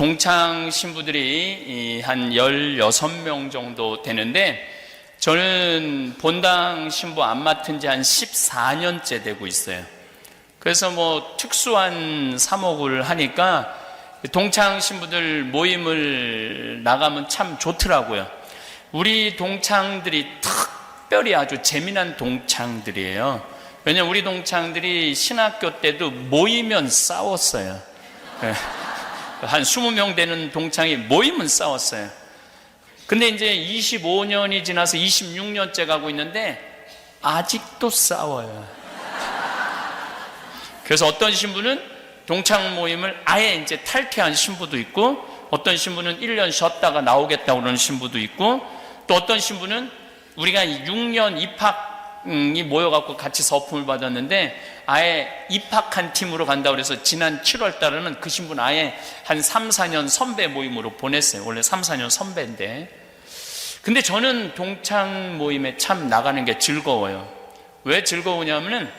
동창 신부들이 한 16명 정도 되는데, 저는 본당 신부 안 맡은 지 한 14년째 되고 있어요. 그래서 뭐 특수한 사목을 하니까 동창 신부들 모임을 나가면 참 좋더라고요. 우리 동창들이 특별히 아주 재미난 동창들이에요. 왜냐면 우리 동창들이 신학교 때도 모이면 싸웠어요. 한 20명 되는 동창이 모이면 싸웠어요. 근데 이제 25년이 지나서 26년째 가고 있는데 아직도 싸워요. 그래서 어떤 신부는 동창 모임을 아예 이제 탈퇴한 신부도 있고, 어떤 신부는 1년 쉬었다가 나오겠다고 그러는 신부도 있고, 또 어떤 신부는 우리가 6년 입학이 모여갖고 같이 서품을 받았는데 아예 입학한 팀으로 간다고 해서 지난 7월 달에는 그 신부는 아예 한 3, 4년 선배 모임으로 보냈어요. 원래 3, 4년 선배인데. 근데 저는 동창 모임에 참 나가는 게 즐거워요. 왜 즐거우냐면은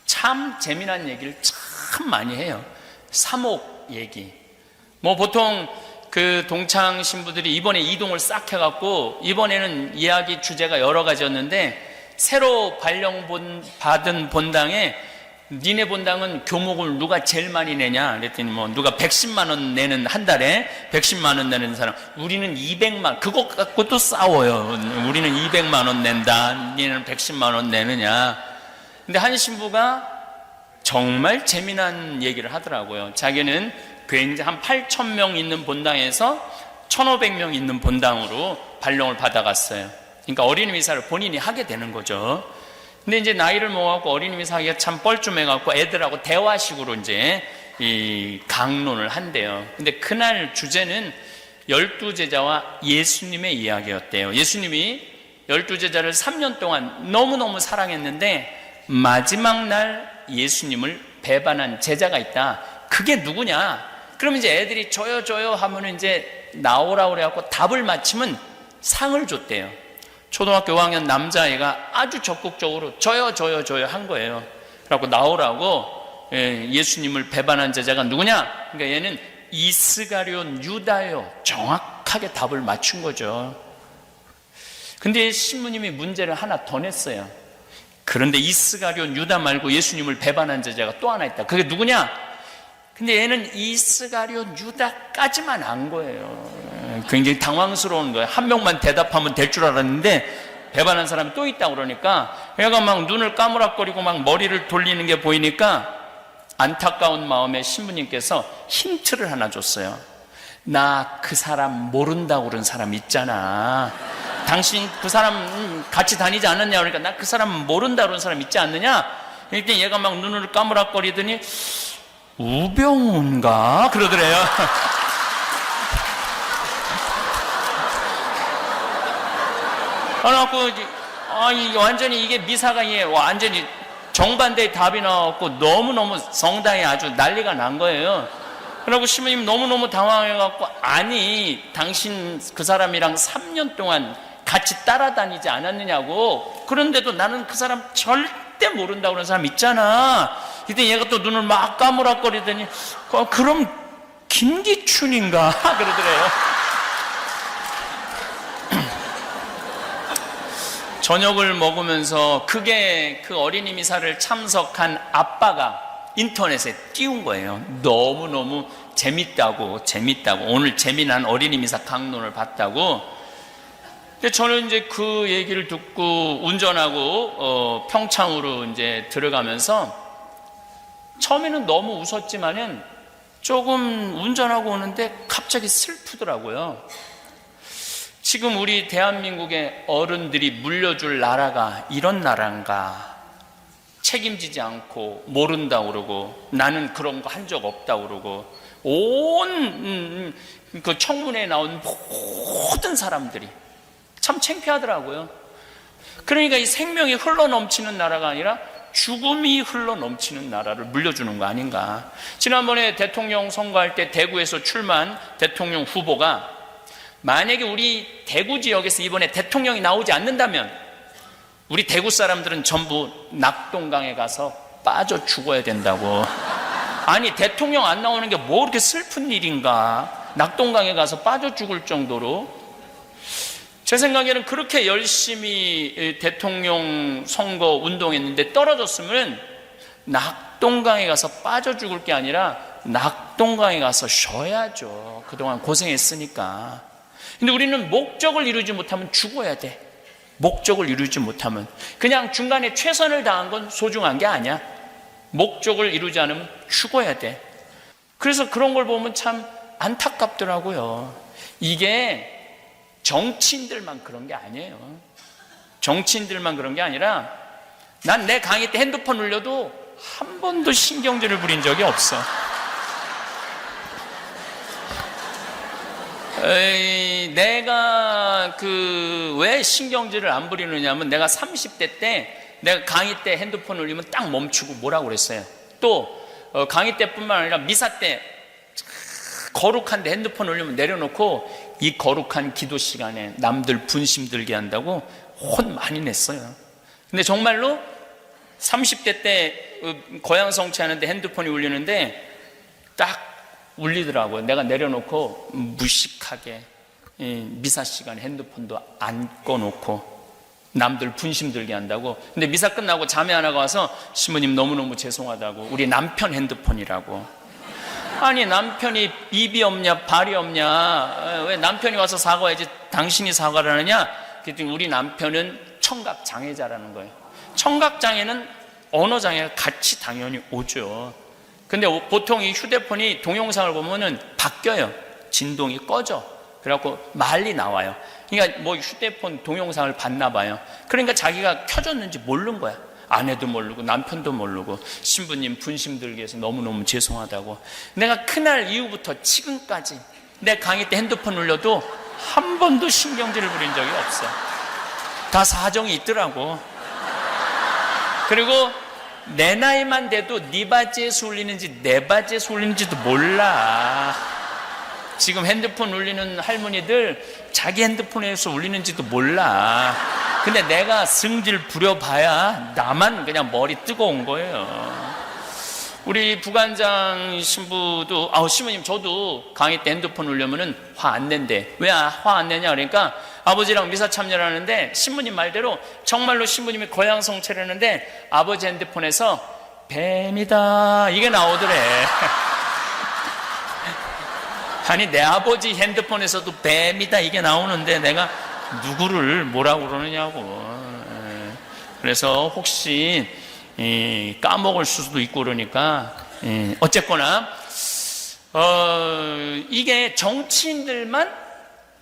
참 재미난 얘기를 참 많이 해요. 사목 얘기. 뭐 보통 그 동창 신부들이 이번에 이동을 싹 해갖고, 이번에는 이야기 주제가 여러 가지였는데, 새로 받은 본당에 니네 본당은 교목을 누가 제일 많이 내냐 그랬더니 뭐 누가 110만 원 내는, 한 달에 110만 원 내는 사람, 우리는 200만, 그거 갖고도 싸워요. 우리는 200만 원 낸다, 니네는 110만 원 내느냐. 근데 한 신부가 정말 재미난 얘기를 하더라고요. 자기는 굉장히 한 8,000명 있는 본당에서 1,500명 있는 본당으로 발령을 받아갔어요. 그러니까 어린이 미사를 본인이 하게 되는 거죠. 근데 이제 나이를 먹어갖고 어린이 미사 하기가 참 뻘쭘해갖고 애들하고 대화식으로 이제 이 강론을 한대요. 근데 그날 주제는 12제자와 예수님의 이야기였대요. 예수님이 12제자를 3년 동안 너무너무 사랑했는데 마지막 날 예수님을 배반한 제자가 있다. 그게 누구냐? 그러면 이제 애들이 저요 하면 이제 나오라고 그래갖고 답을 맞히면 상을 줬대요. 초등학교 5학년 남자애가 아주 적극적으로 저요 한 거예요. 그래갖고 나오라고. 예수님을 배반한 제자가 누구냐? 그러니까 얘는 이스가리온 유다요. 정확하게 답을 맞춘 거죠. 근데 신부님이 문제를 하나 더 냈어요. 그런데 이스가리온 유다 말고 예수님을 배반한 제자가 또 하나 있다. 그게 누구냐? 근데 얘는 이스가리온 유다까지만 안 거예요. 굉장히 당황스러운 거예요. 한 명만 대답하면 될 줄 알았는데 배반한 사람이 또 있다고 그러니까 얘가 막 눈을 까무락거리고 막 머리를 돌리는 게 보이니까 안타까운 마음에 신부님께서 힌트를 하나 줬어요. 나 그 사람 모른다고 그런 사람 있잖아. 당신 그 사람 같이 다니지 않았냐? 그러니까 나 그 사람 모른다 그런 사람 있지 않느냐? 그러니까 얘가 막 눈을 까무락거리더니 우병우인가? 그러더래요. 그래갖고 완전히 이게 미사가 완전히 정반대의 답이 나왔고 너무너무 성당에 아주 난리가 난 거예요. 그리고 신부님 너무너무 당황해갖고, 아니 당신 그 사람이랑 3년 동안 같이 따라다니지 않았느냐고. 그런데도 나는 그 사람 절대 모른다고 그런 사람 있잖아. 그때 얘가 또 눈을 막 까무락거리더니 그럼 김기춘인가? 그러더래요. 저녁을 먹으면서 그게 그 어린이 미사를 참석한 아빠가 인터넷에 띄운 거예요. 너무너무 재밌다고 오늘 재미난 어린이 미사 강론을 봤다고. 근데 저는 이제 그 얘기를 듣고 운전하고 평창으로 이제 들어가면서 처음에는 너무 웃었지만은 조금 운전하고 오는데 갑자기 슬프더라고요. 지금 우리 대한민국의 어른들이 물려줄 나라가 이런 나라인가? 책임지지 않고 모른다고 그러고 나는 그런 거 한 적 없다고 그러고 온 그 청문회에 나온 모든 사람들이 참 창피하더라고요. 그러니까 이 생명이 흘러넘치는 나라가 아니라 죽음이 흘러넘치는 나라를 물려주는 거 아닌가. 지난번에 대통령 선거할 때 대구에서 출마한 대통령 후보가 만약에 우리 대구 지역에서 이번에 대통령이 나오지 않는다면 우리 대구 사람들은 전부 낙동강에 가서 빠져 죽어야 된다고 아니 대통령 안 나오는 게 뭐 그렇게 슬픈 일인가. 낙동강에 가서 빠져 죽을 정도로. 제 생각에는 그렇게 열심히 대통령 선거 운동했는데 떨어졌으면 낙동강에 가서 빠져 죽을 게 아니라 낙동강에 가서 쉬어야죠. 그동안 고생했으니까. 근데 우리는 목적을 이루지 못하면 죽어야 돼. 목적을 이루지 못하면. 그냥 중간에 최선을 다한 건 소중한 게 아니야. 목적을 이루지 않으면 죽어야 돼. 그래서 그런 걸 보면 참 안타깝더라고요. 이게 정치인들만 그런 게 아니에요. 정치인들만 그런 게 아니라 난 내 강의 때 핸드폰 울려도 한 번도 신경질을 부린 적이 없어. 내가 왜 신경질을 안 부리느냐면 내가 30대 때 내가 강의 때 핸드폰 울리면 딱 멈추고 뭐라고 그랬어요. 또 강의 때뿐만 아니라 미사 때 거룩한데 핸드폰 울리면 내려놓고 이 거룩한 기도 시간에 남들 분심 들게 한다고 혼 많이 냈어요. 근데 정말로 30대 때 고향 성취하는데 핸드폰이 울리는데 딱 울리더라고요. 내가 내려놓고 무식하게 미사 시간에 핸드폰도 안 꺼놓고 남들 분심 들게 한다고. 근데 미사 끝나고 자매 하나가 와서 신부님 너무너무 죄송하다고. 우리 남편 핸드폰이라고. 아니 남편이 입이 없냐 발이 없냐, 왜 남편이 와서 사과해야지 당신이 사과를 하느냐. 그랬더니 우리 남편은 청각장애자라는 거예요. 청각장애는 언어장애가 같이 당연히 오죠. 근데 보통 이 휴대폰이 동영상을 보면은 바뀌어요. 진동이 꺼져. 그래갖고 말이 나와요. 그러니까 뭐 휴대폰 동영상을 봤나 봐요. 그러니까 자기가 켜졌는지 모르는 거야. 아내도 모르고 남편도 모르고. 신부님 분심 들게 해서 너무너무 죄송하다고. 내가 그날 이후부터 지금까지 내 강의 때 핸드폰 울려도 한 번도 신경질을 부린 적이 없어. 다 사정이 있더라고. 그리고 내 나이만 돼도 네 바지에서 울리는지 내 바지에서 울리는지도 몰라. 지금 핸드폰 울리는 할머니들 자기 핸드폰에서 울리는지도 몰라. 근데 내가 승질 부려봐야 나만 그냥 머리 뜨거운 거예요. 우리 부관장 신부도 신부님 저도 강의 때 핸드폰 울려면은 화 안 낸대. 왜 화 안 내냐 그러니까 아버지랑 미사 참여를 하는데 신부님 말대로 정말로 신부님이 고향 성취를 하는데 아버지 핸드폰에서 뱀이다 이게 나오더래. 아니 내 아버지 핸드폰에서도 뱀이다 이게 나오는데 내가 누구를 뭐라고 그러느냐고. 그래서 혹시 까먹을 수도 있고 그러니까 어쨌거나 이게 정치인들만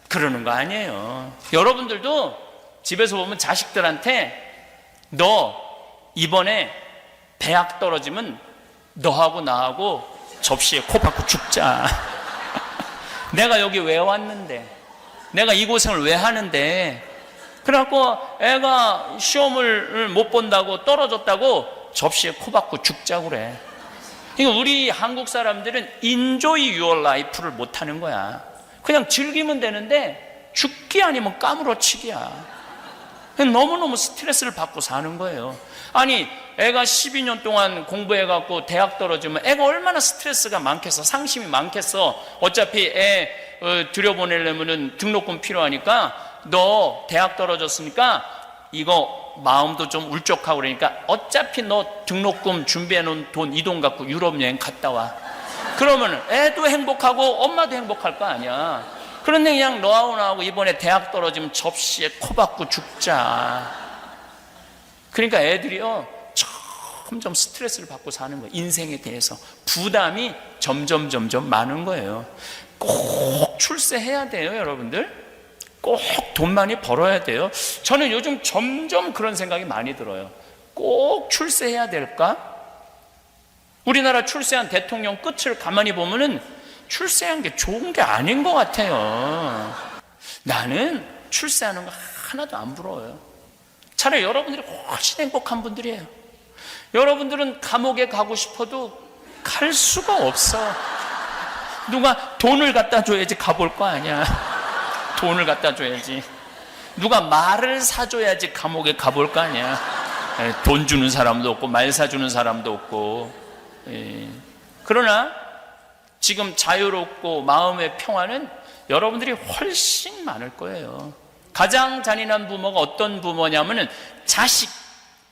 그러는 거 아니에요. 여러분들도 집에서 보면 자식들한테 너 이번에 대학 떨어지면 너하고 나하고 접시에 코 박고 죽자. 내가 여기 왜 왔는데, 내가 이 고생을 왜 하는데, 그래갖고 애가 시험을 못 본다고 떨어졌다고 접시에 코 박고 죽자고 그래. 그러니까 우리 한국 사람들은 enjoy your life를 못 하는 거야. 그냥 즐기면 되는데 죽기 아니면 까무러치기야. 너무너무 스트레스를 받고 사는 거예요. 아니 애가 12년 동안 공부해갖고 대학 떨어지면 애가 얼마나 스트레스가 많겠어. 상심이 많겠어. 어차피 애 들여보내려면 등록금 필요하니까 너 대학 떨어졌으니까 이거 마음도 좀 울적하고 그러니까 어차피 너 등록금 준비해놓은 돈 이 돈 갖고 유럽 여행 갔다 와. 그러면 애도 행복하고 엄마도 행복할 거 아니야. 그런데 그냥 너하고 나하고 이번에 대학 떨어지면 접시에 코 박고 죽자. 그러니까 애들이요 점점 스트레스를 받고 사는 거예요. 인생에 대해서 부담이 점점 많은 거예요. 꼭 출세해야 돼요, 여러분들. 꼭 돈 많이 벌어야 돼요. 저는 요즘 점점 그런 생각이 많이 들어요. 꼭 출세해야 될까? 우리나라 출세한 대통령 끝을 가만히 보면은 출세한 게 좋은 게 아닌 것 같아요. 나는 출세하는 거 하나도 안 부러워요. 차라리 여러분들이 훨씬 행복한 분들이에요. 여러분들은 감옥에 가고 싶어도 갈 수가 없어. 누가 돈을 갖다 줘야지 가볼 거 아니야. 돈을 갖다 줘야지. 누가 말을 사줘야지 감옥에 가볼 거 아니야. 돈 주는 사람도 없고 말 사주는 사람도 없고. 그러나 지금 자유롭고 마음의 평화는 여러분들이 훨씬 많을 거예요. 가장 잔인한 부모가 어떤 부모냐면은 자식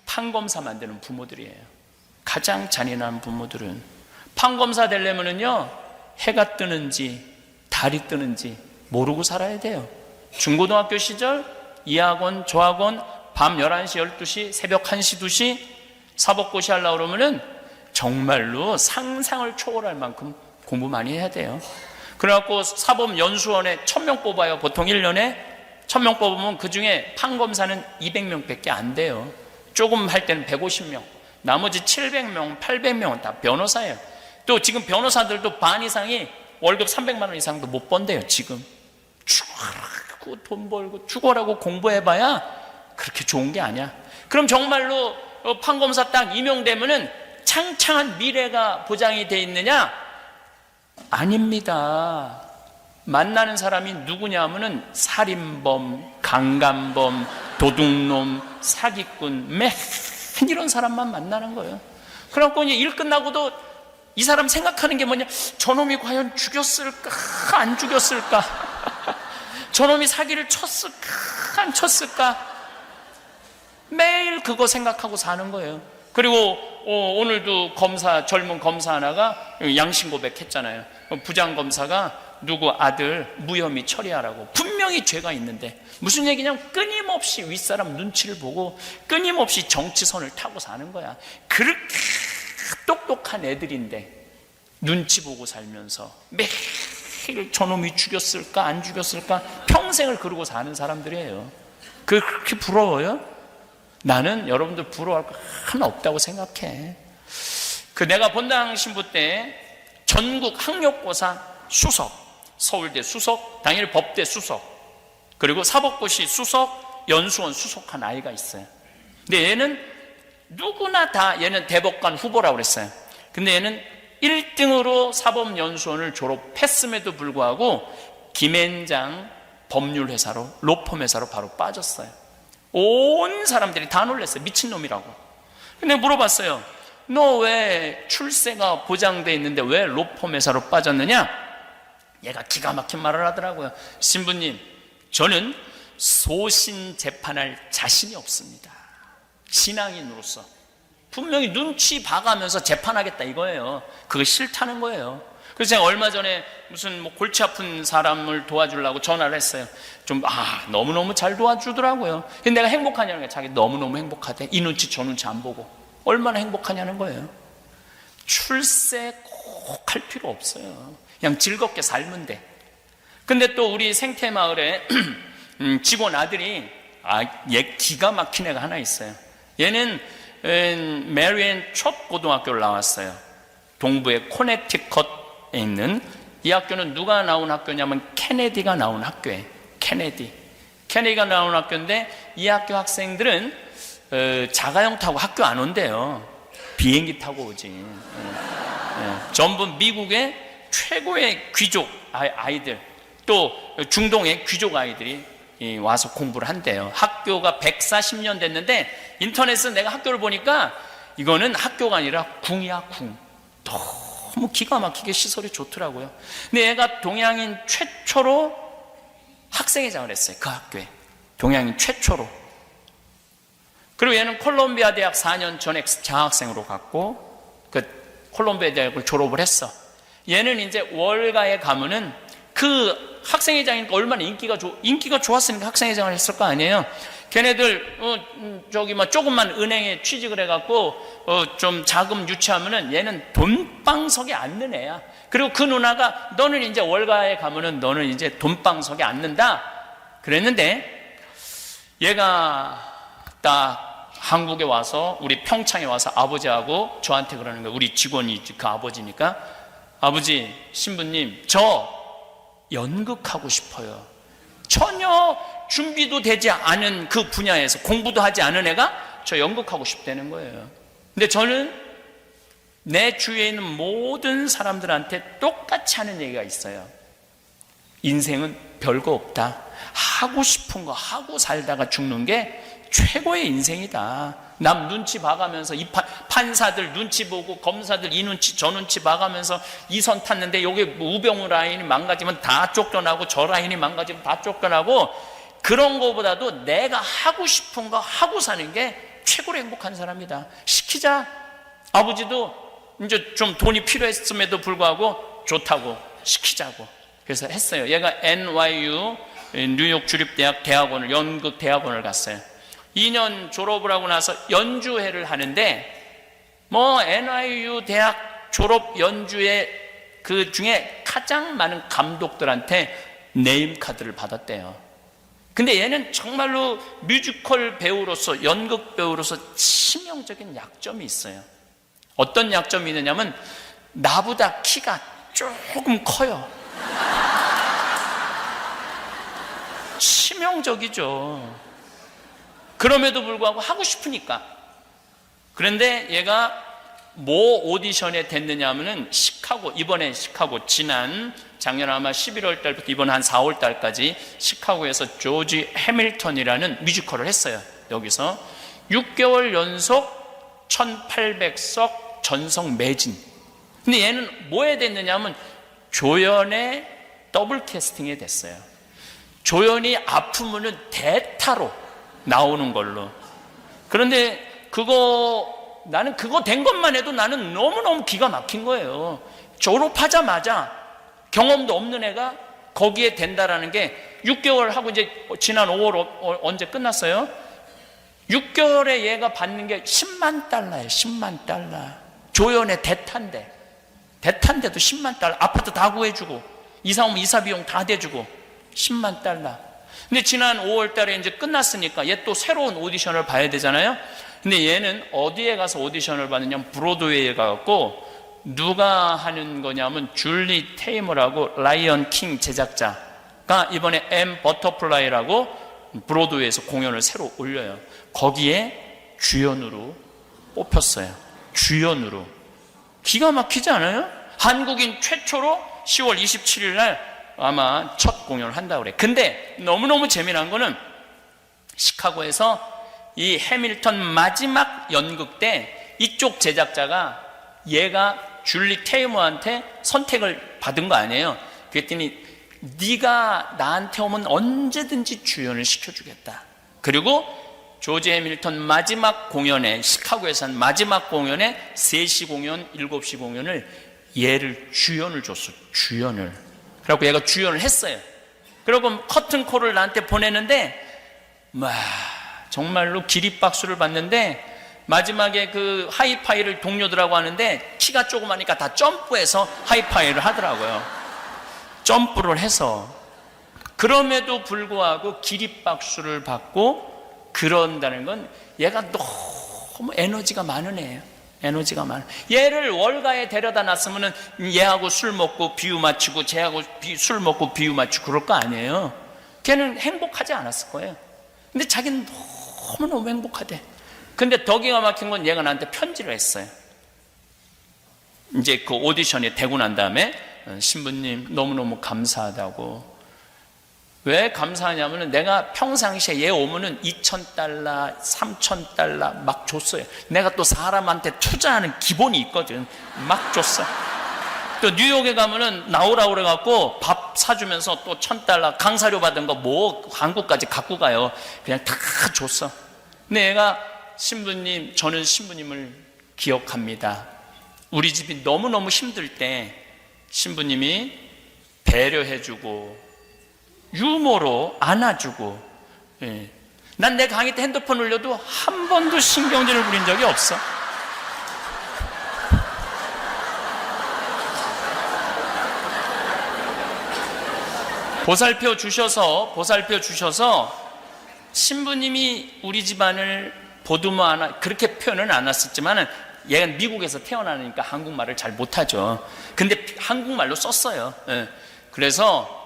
판검사 만드는 부모들이에요. 가장 잔인한 부모들은 판검사 되려면은요, 해가 뜨는지 달이 뜨는지 모르고 살아야 돼요. 중고등학교 시절 이학원, 조학원, 밤 11시, 12시, 새벽 1시, 2시 사법고시 하려고 그러면은 정말로 상상을 초월할 만큼 공부 많이 해야 돼요. 그래갖고 사법연수원에 1000명 뽑아요. 보통 1년에 1000명 뽑으면 그 중에 판검사는 200명 밖에 안 돼요. 조금 할 때는 150명, 나머지 700명, 800명은 다 변호사예요. 또 지금 변호사들도 반 이상이 월급 300만 원 이상도 못 번대요. 지금 죽어라고 돈 벌고 죽어라고 공부해봐야 그렇게 좋은 게 아니야. 그럼 정말로 판검사 딱 임용되면은 창창한 미래가 보장이 돼 있느냐? 아닙니다. 만나는 사람이 누구냐 하면은 살인범, 강간범, 도둑놈, 사기꾼, 맨 이런 사람만 만나는 거예요. 그래갖고 이제 일 끝나고도 이 사람 생각하는 게 뭐냐? 저놈이 과연 죽였을까? 안 죽였을까? 저놈이 사기를 쳤을까? 안 쳤을까? 매일 그거 생각하고 사는 거예요. 그리고 오늘도 젊은 검사 하나가 양심 고백했잖아요. 부장검사가 누구 아들 무혐의 처리하라고. 분명히 죄가 있는데 무슨 얘기냐면 끊임없이 윗사람 눈치를 보고 끊임없이 정치선을 타고 사는 거야. 그렇게 똑똑한 애들인데 눈치 보고 살면서 매일 저놈이 죽였을까 안 죽였을까 평생을 그러고 사는 사람들이에요. 그렇게 부러워요? 나는 여러분들 부러워할 거 하나 없다고 생각해. 내가 본당 신부 때 전국 학력고사 수석, 서울대 수석, 당일 법대 수석, 그리고 사법고시 수석, 연수원 수석한 아이가 있어요. 근데 얘는 누구나 다 얘는 대법관 후보라고 그랬어요. 근데 얘는 1등으로 사법연수원을 졸업했음에도 불구하고 김앤장 법률회사로, 로펌 회사로 바로 빠졌어요. 온 사람들이 다 놀랐어요. 미친놈이라고. 근데 물어봤어요. 너 왜 출세가 보장돼 있는데 왜 로펌 회사로 빠졌느냐? 얘가 기가 막힌 말을 하더라고요. 신부님, 저는 소신 재판할 자신이 없습니다. 신앙인으로서 분명히 눈치 봐가면서 재판하겠다 이거예요. 그거 싫다는 거예요. 그래서 제가 얼마 전에 무슨 골치 아픈 사람을 도와주려고 전화를 했어요. 너무너무 잘 도와주더라고요. 근데 내가 행복하냐는 거예요. 자기 너무너무 행복하대. 이 눈치 저 눈치 안 보고. 얼마나 행복하냐는 거예요. 출세 꼭 할 필요 없어요. 그냥 즐겁게 살면 돼. 근데 또 우리 생태마을에 직원 아들이 얘 기가 막힌 애가 하나 있어요. 얘는 메리앤 첫 고등학교를 나왔어요. 동부의 코네티컷에 있는 이 학교는 누가 나온 학교냐면 케네디가 나온 학교예요. 케네디가 나온 학교인데 이 학교 학생들은 자가용 타고 학교 안 온대요. 비행기 타고 오지. 전부 미국의 최고의 귀족 아이들, 또 중동의 귀족 아이들이 와서 공부를 한대요. 학교가 140년 됐는데 인터넷에서 내가 학교를 보니까 이거는 학교가 아니라 궁이야, 궁. 너무 기가 막히게 시설이 좋더라고요. 근데 얘가 동양인 최초로 학생회장을 했어요. 그 학교에. 동양인 최초로. 그리고 얘는 콜롬비아 대학 4년 전액 장학생으로 갔고 콜롬비아 대학을 졸업을 했어. 얘는 이제 월가에 가면은 그 학생회장이니까 얼마나 인기가 좋았으니까 학생회장을 했을 거 아니에요. 걔네들 조금만 은행에 취직을 해갖고 좀 자금 유치하면은 얘는 돈방석에 앉는 애야. 그리고 그 누나가 너는 이제 월가에 가면은 너는 이제 돈방석에 앉는다 그랬는데, 얘가 딱 한국에 와서 우리 평창에 와서 아버지하고 저한테 그러는 거예요. 우리 직원이 그 아버지니까, 아버지, 신부님, 저 연극하고 싶어요. 전혀 준비도 되지 않은 그 분야에서 공부도 하지 않은 애가 저 연극하고 싶다는 거예요. 근데 저는 내 주위에 있는 모든 사람들한테 똑같이 하는 얘기가 있어요. 인생은 별거 없다. 하고 싶은 거 하고 살다가 죽는 게 최고의 인생이다. 남 눈치 봐가면서 이 판사들 눈치 보고 검사들 이 눈치 저 눈치 봐가면서 이 선 탔는데 여기 우병우 라인이 망가지면 다 쫓겨나고 저 라인이 망가지면 다 쫓겨나고, 그런 거보다도 내가 하고 싶은 거 하고 사는 게 최고로 행복한 사람이다. 시키자. 아버지도 이제 좀 돈이 필요했음에도 불구하고 좋다고 시키자고 그래서 했어요. 얘가 NYU 뉴욕 주립대학 대학원을, 연극 대학원을 갔어요. 2년 졸업을 하고 나서 연주회를 하는데 뭐 NYU 대학 졸업 연주회 그 중에 가장 많은 감독들한테 네임카드를 받았대요. 근데 얘는 정말로 뮤지컬 배우로서, 연극 배우로서 치명적인 약점이 있어요. 어떤 약점이 있느냐면 나보다 키가 조금 커요. 치명적이죠. 그럼에도 불구하고 하고 싶으니까. 그런데 얘가 뭐 오디션에 됐느냐 하면은 시카고, 이번에 시카고, 작년 아마 11월 달부터 이번 한 4월 달까지 시카고에서 조지 해밀턴이라는 뮤지컬을 했어요. 여기서 6개월 연속 1800석 전성 매진. 근데 얘는 뭐에 됐느냐 하면 조연의 더블 캐스팅에 됐어요. 조연이 아프면은 대타로 나오는 걸로. 그런데 나는 그거 된 것만 해도 나는 너무너무 기가 막힌 거예요. 졸업하자마자 경험도 없는 애가 거기에 된다라는 게 6개월 하고 이제 지난 5월 언제 끝났어요? 6개월에 얘가 받는 게 10만 달러예요. 10만 달러. 조연의 대탄데도 10만 달러. 아파트 다 구해주고 이사 오면 이사 비용 다 대주고 10만 달러. 근데 지난 5월 달에 이제 끝났으니까 얘 또 새로운 오디션을 봐야 되잖아요. 근데 얘는 어디에 가서 오디션을 받느냐면 브로드웨이에 가갖고, 누가 하는 거냐면 줄리 테이머라고 라이언 킹 제작자가 이번에 M 버터플라이라고 브로드웨이에서 공연을 새로 올려요. 거기에 주연으로 뽑혔어요. 주연으로. 기가 막히지 않아요? 한국인 최초로 10월 27일 날 아마 첫 공연을 한다고 그래. 근데 너무너무 재미난 거는 시카고에서 이 해밀턴 마지막 연극 때 이쪽 제작자가 얘가 줄리 테이머한테 선택을 받은 거 아니에요. 그랬더니 네가 나한테 오면 언제든지 주연을 시켜주겠다. 그리고 조지 해밀턴 마지막 공연에, 시카고에서 한 마지막 공연에 3시 공연, 7시 공연을 얘를 주연을 줬어. 주연을. 그래갖고 얘가 주연을 했어요. 그리고 커튼콜을 나한테 보내는데 정말로 기립박수를 받는데, 마지막에 그 하이파이를 동료들하고 하는데 키가 조그마니까 다 점프해서 하이파이를 하더라고요. 점프를 해서. 그럼에도 불구하고 기립박수를 받고 그런다는 건 얘가 너무 에너지가 많은 애예요. 에너지가 많아. 얘를 월가에 데려다 놨으면은 얘하고 술 먹고 비유 맞추고 쟤하고 술 먹고 비유 맞추고 그럴 거 아니에요. 걔는 행복하지 않았을 거예요. 근데 자기는 너무너무 행복하대. 근데 더 기가 막힌 건 얘가 나한테 편지를 했어요. 이제 그 오디션이 되고 난 다음에, 신부님 너무너무 감사하다고. 왜 감사하냐면은 내가 평상시에 얘 오면은 2,000달러, 3,000달러 막 줬어요. 내가 또 사람한테 투자하는 기본이 있거든. 막 줬어. 또 뉴욕에 가면은 나오라 그래갖고 밥 사주면서 또 1,000달러 강사료 받은 거 뭐 한국까지 갖고 가요. 그냥 다 줬어. 근데 얘가 신부님, 저는 신부님을 기억합니다. 우리 집이 너무너무 힘들 때 신부님이 배려해주고 유머로 안아주고, 난 내 강의 때 핸드폰 울려도 한 번도 신경질을 부린 적이 없어. 보살펴 주셔서 신부님이 우리 집안을 보듬어 안아, 그렇게 표현은 안 했었지만 얘가 미국에서 태어나니까 한국말을 잘 못하죠. 근데 한국말로 썼어요. 그래서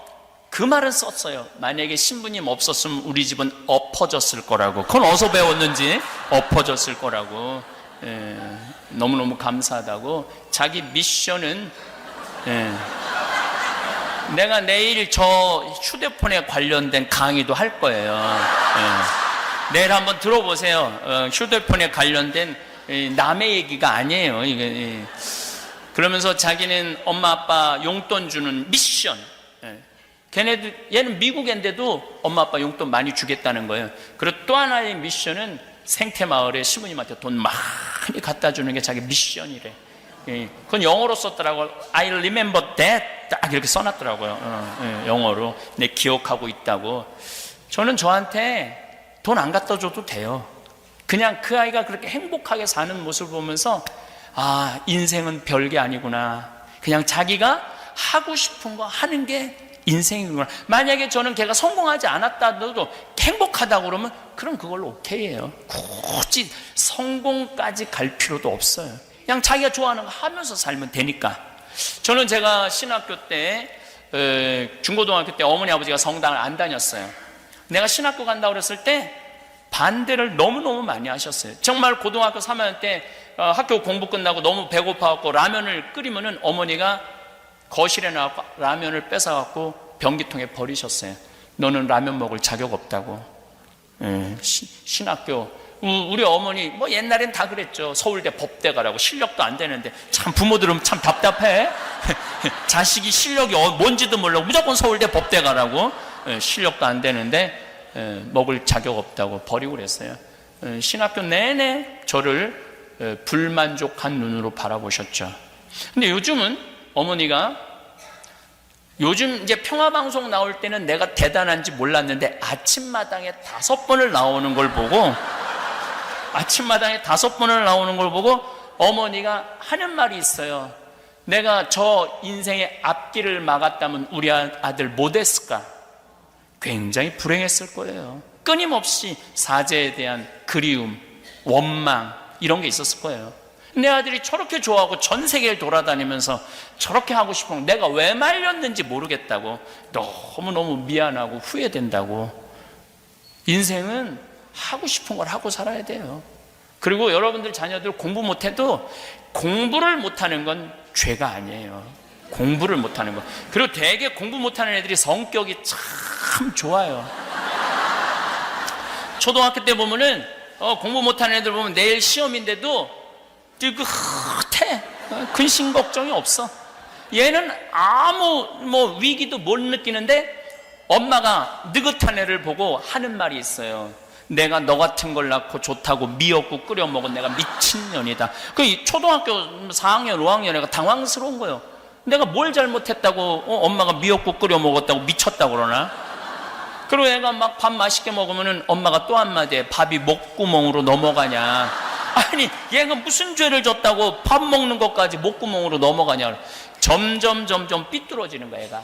그 말은 썼어요. 만약에 신부님 없었으면 우리 집은 엎어졌을 거라고. 그건 어디서 배웠는지. 엎어졌을 거라고. 너무너무 감사하다고. 자기 미션은, 내가 내일 저 휴대폰에 관련된 강의도 할 거예요. 내일 한번 들어보세요. 휴대폰에 관련된 남의 얘기가 아니에요. 이게. 그러면서 자기는 엄마 아빠 용돈 주는 미션. 얘는 미국 앤데도 엄마 아빠 용돈 많이 주겠다는 거예요. 그리고 또 하나의 미션은 생태마을에 시부님한테 돈 많이 갖다 주는 게 자기 미션이래. 그건 영어로 썼더라고요. I remember that. 딱 이렇게 써놨더라고요. 영어로. 내 기억하고 있다고. 저는 저한테 돈 안 갖다 줘도 돼요. 그냥 그 아이가 그렇게 행복하게 사는 모습을 보면서 아, 인생은 별게 아니구나. 그냥 자기가 하고 싶은 거 하는 게 인생이구나. 만약에 저는 걔가 성공하지 않았다도 행복하다고 그러면 그럼 그걸로 오케이예요. 굳이 성공까지 갈 필요도 없어요. 그냥 자기가 좋아하는 거 하면서 살면 되니까. 저는 제가 신학교 때 중고등학교 때 어머니 아버지가 성당을 안 다녔어요. 내가 신학교 간다고 그랬을 때 반대를 너무너무 많이 하셨어요. 정말 고등학교 3학년 때 학교 공부 끝나고 너무 배고파갖고 라면을 끓이면은 어머니가 거실에 나와서 라면을 뺏어갖고 변기통에 버리셨어요. 너는 라면 먹을 자격 없다고. 신학교 우리 어머니 뭐 옛날엔 다 그랬죠. 서울대 법대 가라고. 실력도 안 되는데 참 부모들은 참 답답해. 자식이 실력이 뭔지도 모르고 무조건 서울대 법대 가라고. 실력도 안 되는데 먹을 자격 없다고 버리고 그랬어요. 신학교 내내 저를 불만족한 눈으로 바라보셨죠. 근데 요즘은 어머니가 요즘 이제 평화방송 나올 때는 내가 대단한지 몰랐는데 아침마당에 5번을 나오는 걸 보고 아침마당에 5번을 나오는 걸 보고 어머니가 하는 말이 있어요. 내가 저 인생의 앞길을 막았다면 우리 아들 못 했을까? 굉장히 불행했을 거예요. 끊임없이 사제에 대한 그리움, 원망 이런 게 있었을 거예요. 내 아들이 저렇게 좋아하고 전 세계를 돌아다니면서 저렇게 하고 싶은 거 내가 왜 말렸는지 모르겠다고 너무너무 미안하고 후회된다고. 인생은 하고 싶은 걸 하고 살아야 돼요. 그리고 여러분들 자녀들 공부 못해도 공부를 못하는 건 죄가 아니에요. 공부를 못하는 거. 그리고 되게 공부 못하는 애들이 성격이 참 좋아요. 초등학교 때 보면은 공부 못하는 애들 보면 내일 시험인데도 느긋해. 근심 걱정이 없어. 얘는 아무 위기도 못 느끼는데 엄마가 느긋한 애를 보고 하는 말이 있어요. 내가 너 같은 걸 낳고 좋다고 미역국 끓여 먹은 내가 미친년이다. 그 초등학교 4학년, 5학년 애가 당황스러운 거예요. 내가 뭘 잘못했다고 엄마가 미역국 끓여 먹었다고 미쳤다고 그러나? 그리고 애가 막 밥 맛있게 먹으면은 엄마가 또 한마디 해. 밥이 목구멍으로 넘어가냐. 아니 얘가 무슨 죄를 졌다고 밥 먹는 것까지 목구멍으로 넘어가냐. 점점 삐뚤어지는 거야 얘가.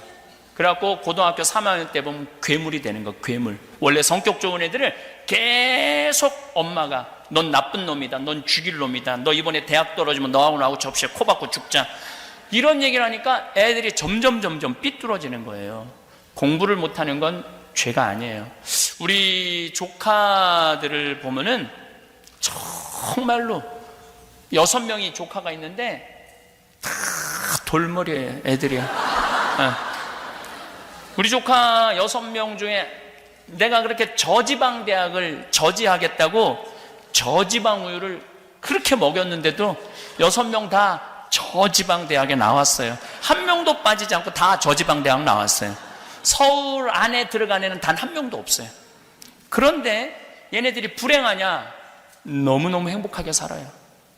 그래갖고 고등학교 3학년 때 보면 괴물이 되는 거. 괴물. 원래 성격 좋은 애들을 계속 엄마가 넌 나쁜 놈이다, 넌 죽일 놈이다, 너 이번에 대학 떨어지면 너하고 나하고 접시에 코 박고 죽자, 이런 얘기를 하니까 애들이 점점 삐뚤어지는 거예요. 공부를 못하는 건 죄가 아니에요. 우리 조카들을 보면은 정말로 6명이 조카가 있는데 다 돌머리예요. 애들이야. 우리 조카 6명 중에 내가 그렇게 저지방 대학을 저지하겠다고 저지방 우유를 그렇게 먹였는데도 6명 다 저지방 대학에 나왔어요. 한 명도 빠지지 않고 다 저지방 대학 나왔어요. 서울 안에 들어간 애는 단 한 명도 없어요. 그런데 얘네들이 불행하냐? 너무너무 행복하게 살아요.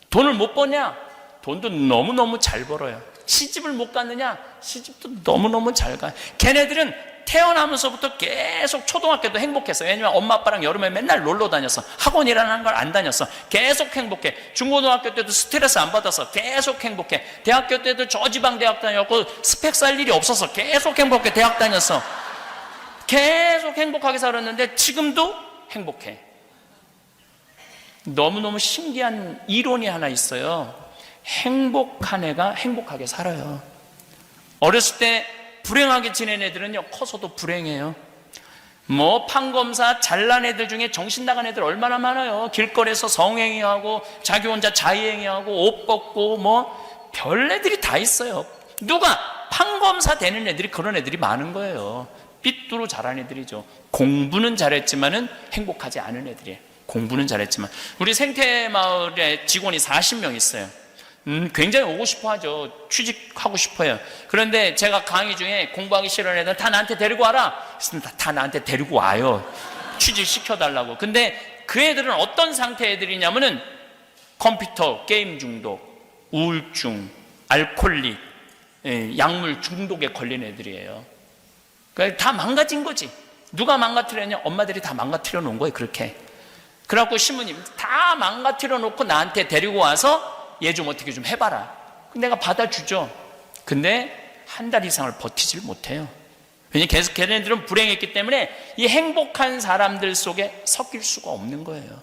돈을 못 버냐? 돈도 너무너무 잘 벌어요. 시집을 못 갔느냐? 시집도 너무너무 잘 가요. 걔네들은 태어나면서부터 계속 초등학교도 행복했어요. 왜냐면 엄마 아빠랑 여름에 맨날 놀러 다녔어. 학원이라는 걸 안 다녔어. 계속 행복해. 중고등학교 때도 스트레스 안 받았어. 계속 행복해. 대학교 때도 저지방 대학 다녔고 스펙 살 일이 없어서 계속 행복해. 대학 다녔어. 계속 행복하게 살았는데 지금도 행복해. 너무너무 신기한 이론이 하나 있어요. 행복한 애가 행복하게 살아요. 어렸을 때 불행하게 지낸 애들은요, 커서도 불행해요. 판검사 잘난 애들 중에 정신 나간 애들 얼마나 많아요. 길거리에서 성행위하고 자기 혼자 자의행위하고 옷 벗고 별 애들이 다 있어요. 누가 판검사 되는 애들이 그런 애들이 많은 거예요. 삐뚤어 잘한 애들이죠. 공부는 잘했지만은 행복하지 않은 애들이에요. 공부는 잘했지만. 우리 생태마을에 직원이 40명 있어요. 굉장히 오고 싶어 하죠. 취직하고 싶어요. 그런데 제가 강의 중에 공부하기 싫어하는 애들 다 나한테 데리고 와라. 다 나한테 데리고 와요. 취직시켜달라고. 근데 그 애들은 어떤 상태 애들이냐면은 컴퓨터, 게임 중독, 우울증, 알코올릭, 약물 중독에 걸린 애들이에요. 그러니까 다 망가진 거지. 누가 망가뜨렸냐? 엄마들이 다 망가뜨려 놓은 거예요. 그렇게. 그래갖고 신부님 다 망가뜨려 놓고 나한테 데리고 와서 얘 좀 어떻게 좀 해봐라. 내가 받아주죠. 근데 한 달 이상을 버티질 못해요. 왜냐하면 계속 걔네들은 불행했기 때문에 이 행복한 사람들 속에 섞일 수가 없는 거예요.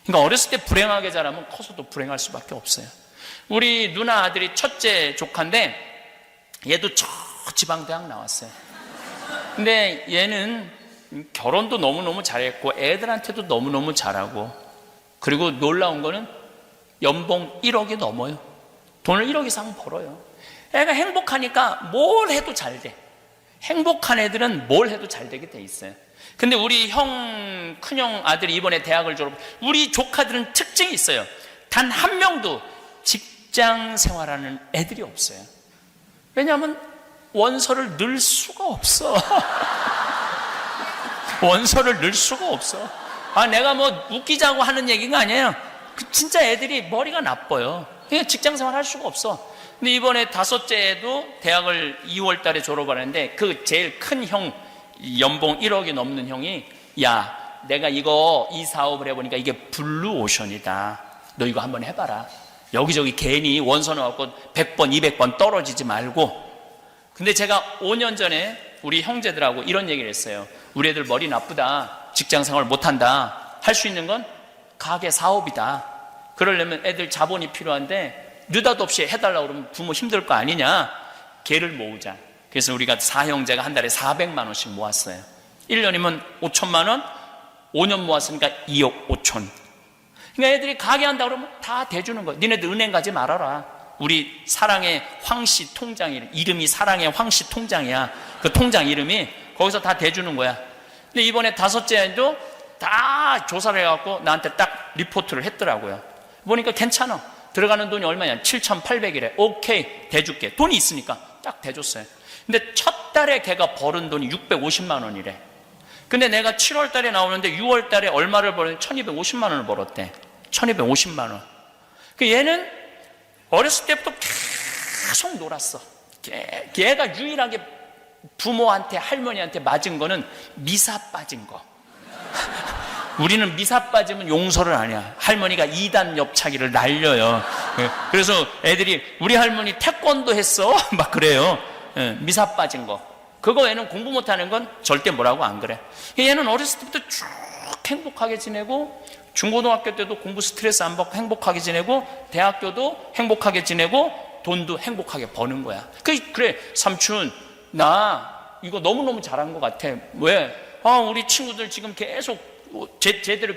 그러니까 어렸을 때 불행하게 자라면 커서도 불행할 수밖에 없어요. 우리 누나 아들이 첫째 조카인데 얘도 저 지방대학 나왔어요. 근데 얘는 결혼도 너무너무 잘했고 애들한테도 너무너무 잘하고, 그리고 놀라운 거는 연봉 1억이 넘어요. 돈을 1억 이상 벌어요. 애가 행복하니까 뭘 해도 잘 돼. 행복한 애들은 뭘 해도 잘 되게 돼 있어요. 근데 우리 큰형 아들이 이번에 대학을 우리 조카들은 특징이 있어요. 단 한 명도 직장 생활하는 애들이 없어요. 왜냐하면 원서를 넣을 수가 없어. 원서를 넣을 수가 없어. 내가 뭐 웃기자고 하는 얘기가 아니에요. 진짜 애들이 머리가 나빠요. 그냥 직장 생활 할 수가 없어. 근데 이번에 다섯째도 대학을 2월 달에 졸업하는데 그 제일 큰 형, 연봉 1억이 넘는 형이, 야, 내가 이 사업을 해보니까 이게 블루오션이다. 너 이거 한번 해봐라. 여기저기 괜히 원서 넣어갖고 100번, 200번 떨어지지 말고. 근데 제가 5년 전에 우리 형제들하고 이런 얘기를 했어요. 우리 애들 머리 나쁘다. 직장 생활 못한다. 할 수 있는 건 가게 사업이다. 그러려면 애들 자본이 필요한데 느닷없이 해달라고 그러면 부모 힘들 거 아니냐. 걔를 모으자. 그래서 우리가 4형제가 한 달에 400만 원씩 모았어요. 1년이면 5천만 원, 5년 모았으니까 2억 5천. 그러니까 애들이 가게 한다 그러면 다 대주는 거예요. 니네들 은행 가지 말아라. 우리 사랑의 황씨 통장이, 이름이 사랑의 황씨 통장이야. 그 통장 이름이. 거기서 다 대주는 거야. 근데 이번에 다섯째도 다 조사를 해갖고 나한테 딱 리포트를 했더라고요. 보니까 괜찮아. 들어가는 돈이 얼마냐? 7,800이래. 오케이, 대줄게. 돈이 있으니까 딱 대줬어요. 근데 첫 달에 걔가 벌은 돈이 650만 원이래. 근데 내가 7월 달에 나오는데 6월 달에 얼마를 벌었는데 1,250만 원을 벌었대. 1,250만 원. 얘는 어렸을 때부터 계속 놀았어. 걔가 유일하게 부모한테, 할머니한테 맞은 거는 미사 빠진 거. 우리는 미사 빠지면 용서를 안 해. 할머니가 2단 옆차기를 날려요. 그래서 애들이 우리 할머니 태권도 했어? 막 그래요. 미사 빠진 거. 그거 얘는 공부 못하는 건 절대 뭐라고 안 그래. 얘는 어렸을 때부터 쭉 행복하게 지내고, 중고등학교 때도 공부 스트레스 안 받고 행복하게 지내고, 대학교도 행복하게 지내고, 돈도 행복하게 버는 거야. 그래, 삼촌, 나 이거 너무너무 잘한 것 같아. 왜? 우리 친구들 지금 계속 제대로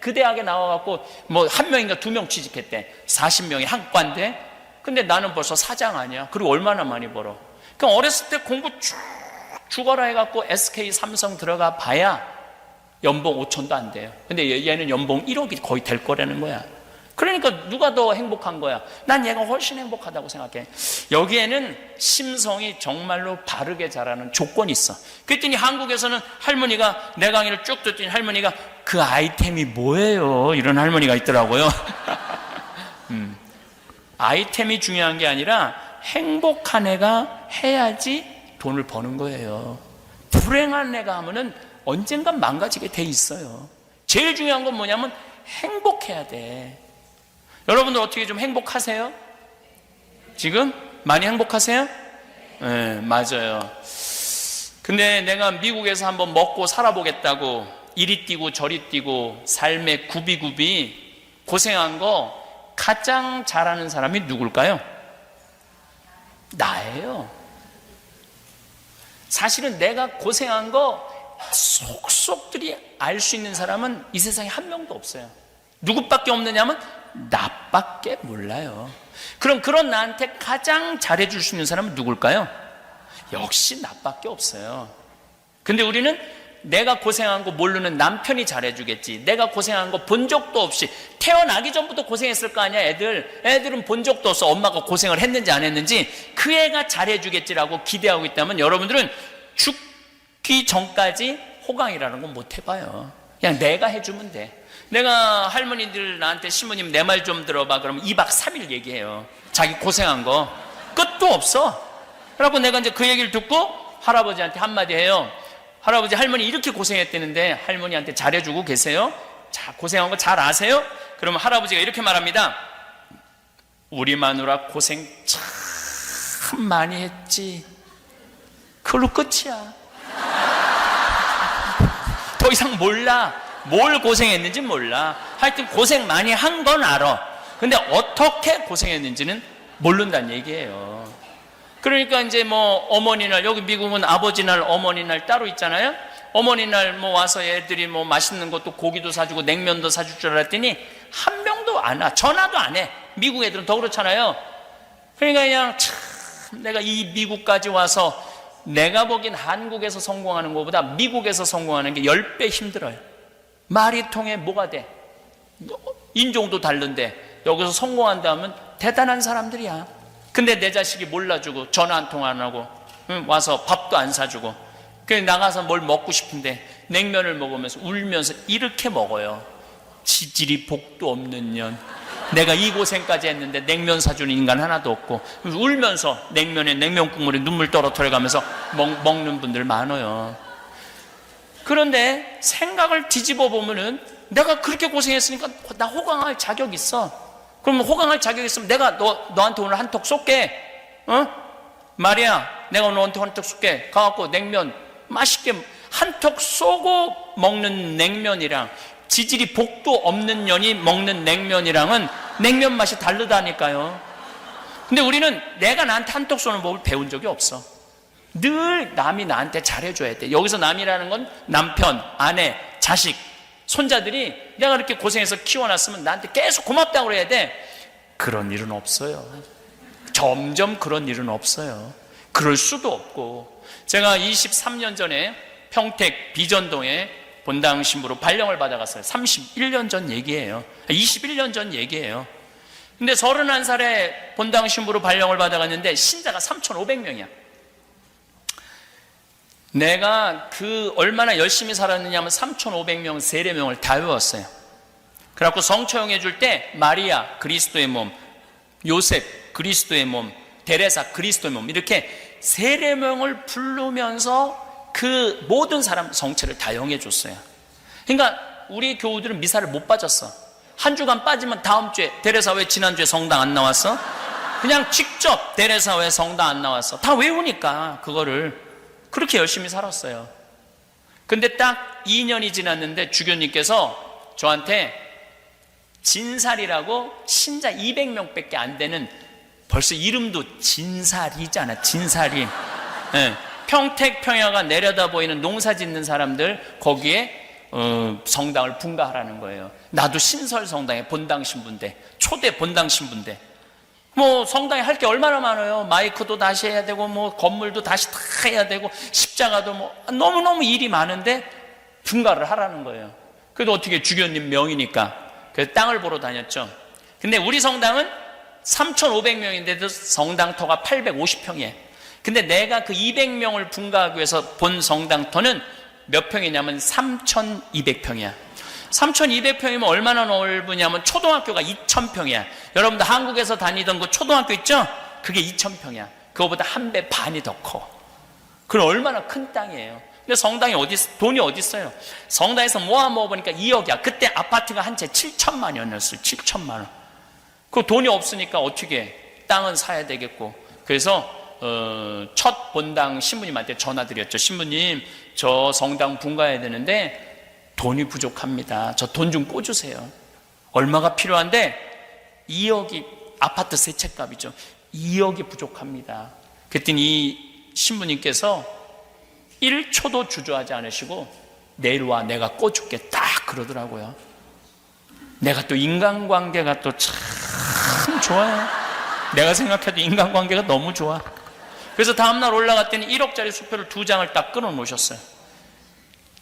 그 대학에 나와갖고 뭐 한 명인가 2명 취직했대. 40명이 한 과인데. 근데 나는 벌써 사장 아니야. 그리고 얼마나 많이 벌어. 그럼 어렸을 때 공부 쭉 죽어라 해갖고 SK 삼성 들어가 봐야 연봉 5천도 안 돼요. 근데 얘는 연봉 1억이 거의 될 거라는 거야. 그러니까 누가 더 행복한 거야? 난 얘가 훨씬 행복하다고 생각해. 여기에는 심성이 정말로 바르게 자라는 조건이 있어. 그랬더니 한국에서는 할머니가, 내 강의를 쭉 듣더니 할머니가 그 아이템이 뭐예요? 이런 할머니가 있더라고요. 아이템이 중요한 게 아니라 행복한 애가 해야지 돈을 버는 거예요. 불행한 애가 하면은 언젠간 망가지게 돼 있어요. 제일 중요한 건 뭐냐면 행복해야 돼. 여러분들 어떻게 좀 행복하세요? 지금? 많이 행복하세요? 네, 맞아요. 근데 내가 미국에서 한번 먹고 살아보겠다고 이리 뛰고 저리 뛰고 삶의 구비구비 고생한 거 가장 잘하는 사람이 누굴까요? 나예요. 사실은 내가 고생한 거 속속들이 알 수 있는 사람은 이 세상에 한 명도 없어요. 누구밖에 없느냐면 나밖에 몰라요. 그럼 그런 나한테 가장 잘해줄 수 있는 사람은 누굴까요? 역시 나밖에 없어요. 근데 우리는 내가 고생한 거 모르는 남편이 잘해주겠지, 내가 고생한 거 본 적도 없이 태어나기 전부터 고생했을 거 아니야. 애들은 본 적도 없어. 엄마가 고생을 했는지 안 했는지. 그 애가 잘해주겠지라고 기대하고 있다면 여러분들은 죽기 전까지 호강이라는 건 못 해봐요. 그냥 내가 해주면 돼. 내가 할머니들 나한테 신부님 내 말 좀 들어봐 그러면 2박 3일 얘기해요. 자기 고생한 거 끝도 없어. 그래갖고 내가 이제 그 얘기를 듣고 할아버지한테 한마디 해요. 할아버지, 할머니 이렇게 고생했다는데 할머니한테 잘해주고 계세요? 자, 고생한 거 잘 아세요? 그러면 할아버지가 이렇게 말합니다. 우리 마누라 고생 참 많이 했지. 그걸로 끝이야. 더 이상 몰라. 뭘 고생했는지 몰라. 하여튼 고생 많이 한 건 알아. 근데 어떻게 고생했는지는 모른다는 얘기예요. 그러니까 이제 뭐 어머니 날, 여기 미국은 아버지 날, 어머니 날 따로 있잖아요. 어머니 날 뭐 와서 애들이 뭐 맛있는 것도 고기도 사주고 냉면도 사줄 줄 알았더니 한 명도 안 와. 전화도 안 해. 미국 애들은 더 그렇잖아요. 그러니까 그냥 참 내가 이 미국까지 와서 내가 보기엔 한국에서 성공하는 것보다 미국에서 성공하는 게 10배 힘들어요. 말이 통해 뭐가 돼? 인종도 다른데 여기서 성공한다 하면 대단한 사람들이야. 근데 내 자식이 몰라주고 전화 한 통 안 하고 와서 밥도 안 사주고 그냥 나가서 뭘 먹고 싶은데 냉면을 먹으면서 울면서 이렇게 먹어요. 지질이 복도 없는 년. 내가 이 고생까지 했는데 냉면 사주는 인간 하나도 없고 울면서 냉면에 냉면 국물에 눈물 떨어뜨려가면서 먹는 분들 많아요. 그런데 생각을 뒤집어 보면은 내가 그렇게 고생했으니까 나 호강할 자격 있어. 그럼 호강할 자격 있으면 내가 너한테 오늘 한턱 쏠게. 어? 마리아, 내가 오늘 너한테 한턱 쏠게. 가갖고 냉면 맛있게 한턱 쏘고 먹는 냉면이랑 지질이 복도 없는 년이 먹는 냉면이랑은 냉면 맛이 다르다니까요. 근데 우리는 내가 나한테 한턱 쏘는 법을 배운 적이 없어. 늘 남이 나한테 잘해줘야 돼. 여기서 남이라는 건 남편, 아내, 자식, 손자들이 내가 이렇게 고생해서 키워놨으면 나한테 계속 고맙다고 그래야 돼. 그런 일은 없어요. 점점 그런 일은 없어요. 그럴 수도 없고. 제가 23년 전에 평택 비전동에 본당 신부로 발령을 받아갔어요. 31년 전 얘기예요. 21년 전 얘기예요. 근데 31살에 본당 신부로 발령을 받아갔는데 신자가 3,500명이야. 내가 얼마나 열심히 살았느냐면 3,500명 세례명을 다 외웠어요. 그래갖고 성처용해 줄 때 마리아 그리스도의 몸, 요셉 그리스도의 몸, 데레사 그리스도의 몸 이렇게 세례명을 부르면서 그 모든 사람 성체를 다 영해 줬어요. 그러니까 우리 교우들은 미사를 못 빠졌어. 한 주간 빠지면 다음 주에 데레사 왜 지난주에 성당 안 나왔어? 그냥 직접 데레사 왜 성당 안 나왔어? 다 외우니까 그거를 그렇게 열심히 살았어요. 근데 딱 2년이 지났는데 주교님께서 저한테 진살이라고 신자 200명밖에 안 되는, 벌써 이름도 진살이잖아. 진살이. 네. 평택 평야가 내려다 보이는 농사 짓는 사람들 거기에 성당을 분가하라는 거예요. 나도 신설 성당에 본당 신부인데, 초대 본당 신부인데 뭐 성당에 할 게 얼마나 많아요. 마이크도 다시 해야 되고 뭐 건물도 다시 다 해야 되고 십자가도 뭐 너무너무 일이 많은데 분가를 하라는 거예요. 그래도 어떻게 주교님 명이니까 그래서 땅을 보러 다녔죠. 근데 우리 성당은 3,500명인데도 성당터가 850평이에요. 근데 내가 그 200명을 분가하기 위해서 본 성당터는 몇 평이냐면 3,200평이야. 3,200평이면 얼마나 넓으냐면 초등학교가 2,000평이야. 여러분들 한국에서 다니던 그 초등학교 있죠? 그게 2,000평이야. 그거보다 한 배 반이 더 커. 그럼 얼마나 큰 땅이에요. 근데 성당이 돈이 어디 있어요? 성당에서 모아보니까 2억이야. 그때 아파트가 한 채 7천만 원이었어요. 7천만 원. 그 돈이 없으니까 어떻게 땅은 사야 되겠고. 그래서 첫 본당 신부님한테 전화드렸죠. 신부님, 저 성당 분가해야 되는데 돈이 부족합니다. 저 돈 좀 꿔주세요. 얼마가 필요한데 2억이 아파트 세 채 값이죠. 2억이 부족합니다. 그랬더니 이 신부님께서 1초도 주저하지 않으시고 내일 와, 내가 꿔줄게, 딱 그러더라고요. 내가 또 인간관계가 또 참 좋아요. 내가 생각해도 인간관계가 너무 좋아. 그래서 다음날 올라갔더니 1억짜리 수표를 2장을 딱 끊어 놓으셨어요.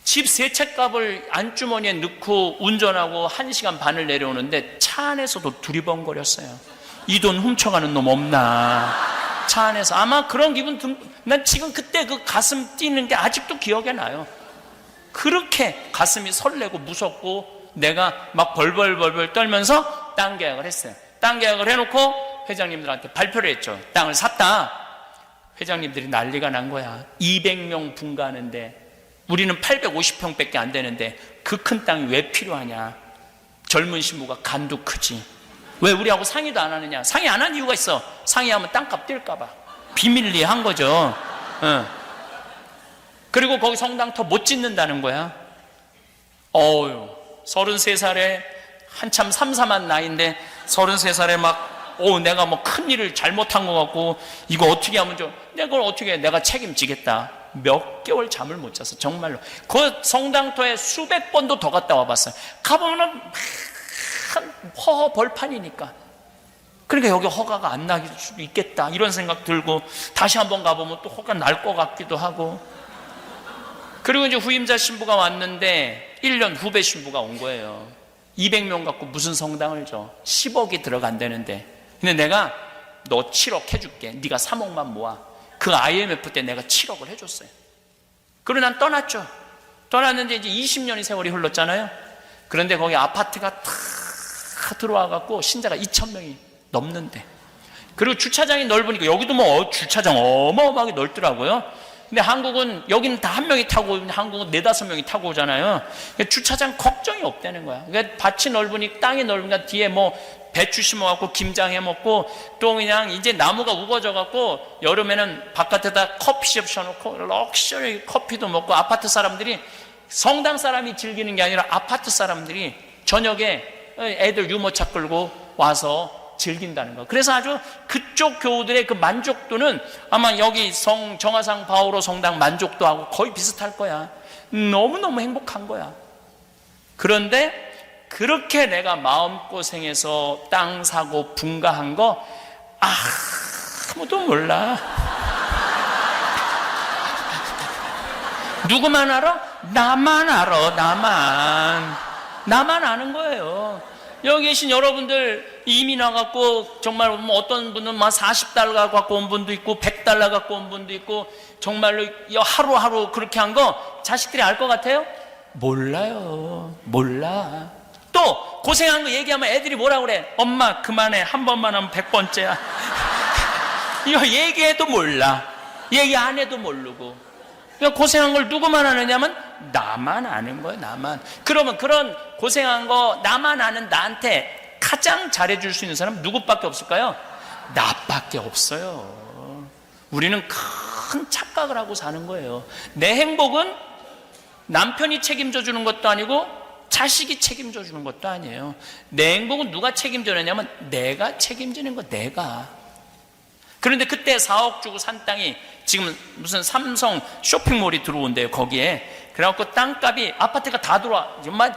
집 세 채 값을 안주머니에 넣고 운전하고 1시간 반을 내려오는데 차 안에서도 두리번거렸어요. 이 돈 훔쳐가는 놈 없나. 차 안에서 아마 그런 기분 난 지금 그때 그 가슴 뛰는 게 아직도 기억에 나요. 그렇게 가슴이 설레고 무섭고 내가 막 벌벌벌벌 떨면서 땅 계약을 했어요. 땅 계약을 해놓고 회장님들한테 발표를 했죠. 땅을 샀다. 회장님들이 난리가 난 거야. 200명 분가하는데 우리는 850평밖에 안 되는데 그 큰 땅이 왜 필요하냐. 젊은 신부가 간도 크지. 왜 우리하고 상의도 안 하느냐. 상의 안 한 이유가 있어. 상의하면 땅값 뛸까 봐. 비밀리에 한 거죠. 그리고 거기 성당터 못 짓는다는 거야. 33살에 한참 삼삼한 나이인데 33살에 막 내가 뭐 큰일을 잘못한 것 같고 이거 어떻게 하면 내가 그걸 어떻게 해. 내가 책임지겠다. 몇 개월 잠을 못 자서 정말로 그 성당터에 수백 번도 더 갔다 와봤어요. 가보면은 허허 벌판이니까. 그러니까 여기 허가가 안 나길 수도 있겠다 이런 생각 들고 다시 한번 가보면 또 허가 날 것 같기도 하고. 그리고 이제 후임자 신부가 왔는데 1년 후배 신부가 온 거예요. 200명 갖고 무슨 성당을 줘. 10억이 들어간다는데. 근데 내가 너 7억 해줄게. 네가 3억만 모아. 그 IMF 때 내가 7억을 해줬어요. 그리고 난 떠났죠. 떠났는데 이제 20년의 세월이 흘렀잖아요. 그런데 거기 아파트가 다 들어와갖고 신자가 2,000명이 넘는데. 그리고 주차장이 넓으니까 여기도 뭐 주차장 어마어마하게 넓더라고요. 근데 한국은 여기는 다 한 명이 타고 한국은 4-5명이 타고 오잖아요. 그러니까 주차장 걱정이 없다는 거야. 그러니까 밭이 넓으니 땅이 넓으니까 뒤에 뭐 배추 심어갖고 김장 해먹고 또 그냥 이제 나무가 우거져갖고 여름에는 바깥에다 커피숍 셔놓고 럭셔리 커피도 먹고 아파트 사람들이 성당 사람이 즐기는 게 아니라 아파트 사람들이 저녁에 애들 유모차 끌고 와서 즐긴다는 거. 그래서 아주 그쪽 교우들의 그 만족도는 아마 여기 정화상 바오로 성당 만족도하고 거의 비슷할 거야. 너무너무 행복한 거야. 그런데 그렇게 내가 마음고생해서 땅 사고 분가한 거 아무도 몰라. 누구만 알아? 나만 알아. 나만 아는 거예요. 여기 계신 여러분들 이민 와갖고 정말 뭐 어떤 분은 막 40달러 갖고 온 분도 있고 100달러 갖고 온 분도 있고 정말로 하루하루 그렇게 한 거 자식들이 알 것 같아요? 몰라요. 몰라. 또 고생한 거 얘기하면 애들이 뭐라 그래? 엄마 그만해. 한 번만 하면 100번째야. 이거 얘기해도 몰라. 얘기 안 해도 모르고. 그러니까 고생한 걸 누구만 아느냐면 나만 아는 거예요. 나만. 그러면 그런 고생한 거 나만 아는 나한테 가장 잘해줄 수 있는 사람은 누구밖에 없을까요? 나밖에 없어요. 우리는 큰 착각을 하고 사는 거예요. 내 행복은 남편이 책임져 주는 것도 아니고 자식이 책임져 주는 것도 아니에요. 내 행복은 누가 책임져 내냐면 내가 책임지는 거. 내가. 그런데 그때 4억 주고 산 땅이 지금 무슨 삼성 쇼핑몰이 들어온대요. 거기에. 그래갖고 땅값이 아파트가 다 들어와. 정말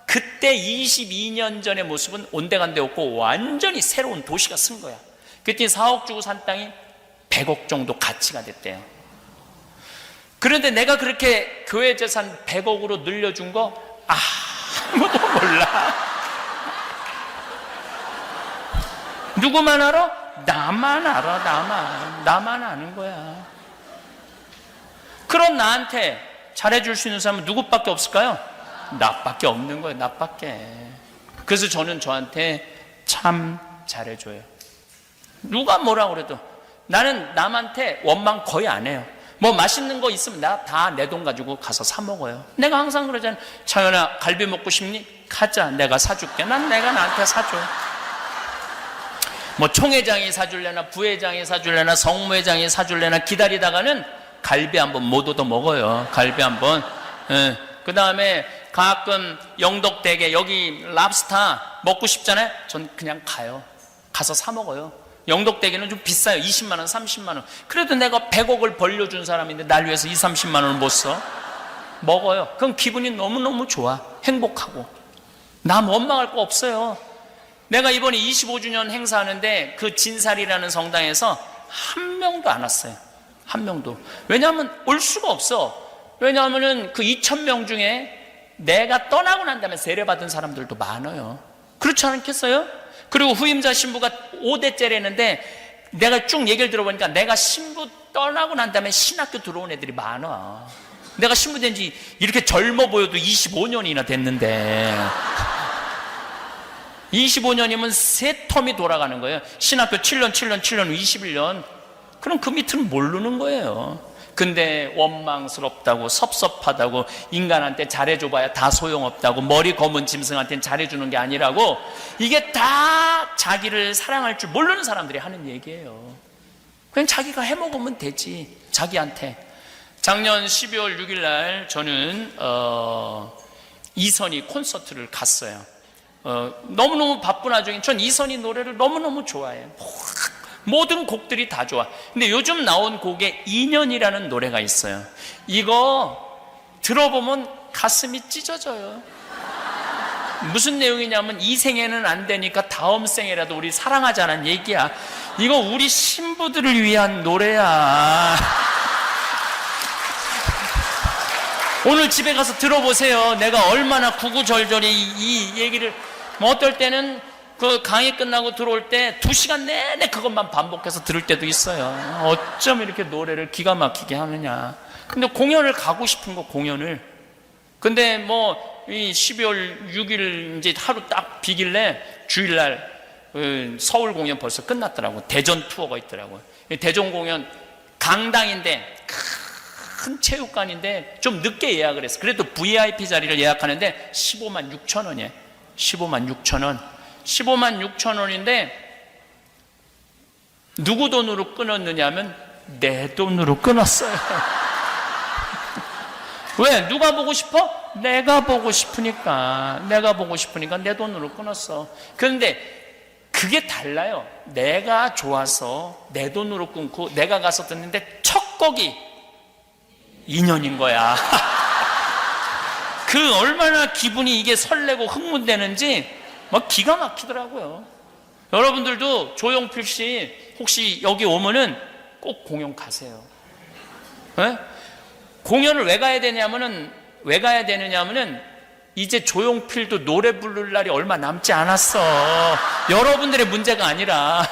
그때 22년 전의 모습은 온데간데 없고 완전히 새로운 도시가 쓴 거야. 그때 4억 주고 산 땅이 100억 정도 가치가 됐대요. 그런데 내가 그렇게 교회 재산 100억으로 늘려준 거 아무도 몰라. 누구만 알아? 나만 알아. 나만 아는 거야. 그런 나한테 잘해줄 수 있는 사람은 누구밖에 없을까요? 나밖에 없는 거예요. 나밖에. 그래서 저는 저한테 참 잘해줘요. 누가 뭐라 그래도 나는 남한테 원망 거의 안 해요. 뭐 맛있는 거 있으면 나 다 내 돈 가지고 가서 사 먹어요. 내가 항상 그러잖아요. 차연아 갈비 먹고 싶니? 가자. 내가 사줄게. 내가 나한테 사줘. 뭐 총회장이 사줄래나 부회장이 사줄래나 성무회장이 사줄래나 기다리다가는 갈비 한번 못 얻어 먹어요. 갈비 한번. 그 다음에 가끔 영덕대게 여기 랍스타 먹고 싶잖아요. 전 그냥 가요. 가서 사 먹어요. 영덕대게는 좀 비싸요. 20만 원, 30만 원. 그래도 내가 100억을 벌려준 사람인데 날 위해서 20-30만 원을 못 써. 먹어요. 그럼 기분이 너무너무 좋아. 행복하고. 남 원망할 거 없어요. 내가 이번에 25주년 행사하는데 그 진살이라는 성당에서 한 명도 안 왔어요. 한 명도. 왜냐하면 올 수가 없어. 왜냐하면은 그 2,000명 중에 내가 떠나고 난 다음에 세례받은 사람들도 많아요. 그렇지 않겠어요? 그리고 후임자 신부가 5대째라는데 내가 쭉 얘기를 들어보니까 내가 신부 떠나고 난 다음에 신학교 들어온 애들이 많아. 내가 신부 된 지 이렇게 젊어 보여도 25년이나 됐는데 25년이면 세 텀이 돌아가는 거예요. 신학교 7년 21년. 그럼 그 밑은 모르는 거예요. 근데 원망스럽다고 섭섭하다고 인간한테 잘해줘봐야 다 소용없다고 머리 검은 짐승한테는 잘해주는 게 아니라고, 이게 다 자기를 사랑할 줄 모르는 사람들이 하는 얘기예요. 그냥 자기가 해먹으면 되지, 자기한테. 작년 12월 6일 날 저는 이선희 콘서트를 갔어요. 너무너무 바쁜 와중에 전 이선희 노래를 너무너무 좋아해요. 모든 곡들이 다 좋아. 근데 요즘 나온 곡에 인연이라는 노래가 있어요. 이거 들어보면 가슴이 찢어져요. 무슨 내용이냐면 이 생에는 안 되니까 다음 생에라도 우리 사랑하자는 얘기야. 이거 우리 신부들을 위한 노래야. 오늘 집에 가서 들어보세요. 내가 얼마나 구구절절히 이 얘기를, 뭐 어떨 때는 그 강의 끝나고 들어올 때 2시간 내내 그것만 반복해서 들을 때도 있어요. 어쩜 이렇게 노래를 기가 막히게 하느냐. 근데 공연을 가고 싶은 거, 공연을. 근데 뭐 이 12월 6일 이제 하루 딱 비길래 주일날 서울 공연 벌써 끝났더라고. 대전 투어가 있더라고. 대전 공연 강당인데 큰 체육관인데 좀 늦게 예약을 했어. 그래도 VIP 자리를 예약하는데 15만 6천 원이에요. 15만 6천 원. 15만 6천 원인데 누구 돈으로 끊었느냐면 내 돈으로 끊었어요. 왜? 누가 보고 싶어? 내가 보고 싶으니까. 내가 보고 싶으니까 내 돈으로 끊었어. 그런데 그게 달라요. 내가 좋아서 내 돈으로 끊고 내가 가서 듣는데 첫 곡이 인연인 거야. 그 얼마나 기분이 이게 설레고 흥분되는지 막 기가 막히더라고요. 여러분들도 조용필 씨 혹시 여기 오면은 꼭 공연 가세요. 네? 공연을 왜 가야 되느냐면은 이제 조용필도 노래 부를 날이 얼마 남지 않았어. 여러분들의 문제가 아니라.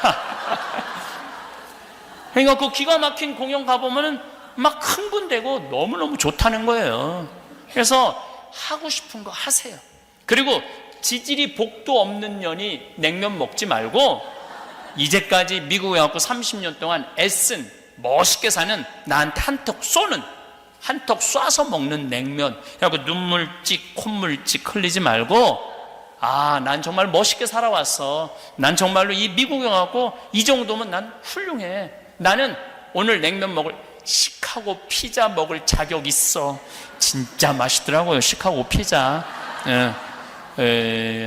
그러니까 그 기가 막힌 공연 가보면은 막 흥분되고 너무너무 좋다는 거예요. 그래서 하고 싶은 거 하세요. 그리고 지질이 복도 없는 년이 냉면 먹지 말고 이제까지 미국에 와서 30년 동안 애쓴 멋있게 사는 나한테 한턱 쏘는, 한턱 쏴서 먹는 냉면, 그래갖고 눈물찍 콧물찍 흘리지 말고, 아, 난 정말 멋있게 살아왔어. 난 정말로 이 미국에 와서 이 정도면 난 훌륭해. 나는 오늘 냉면 먹을, 시카고 피자 먹을 자격 있어. 진짜 맛있더라고요, 시카고 피자.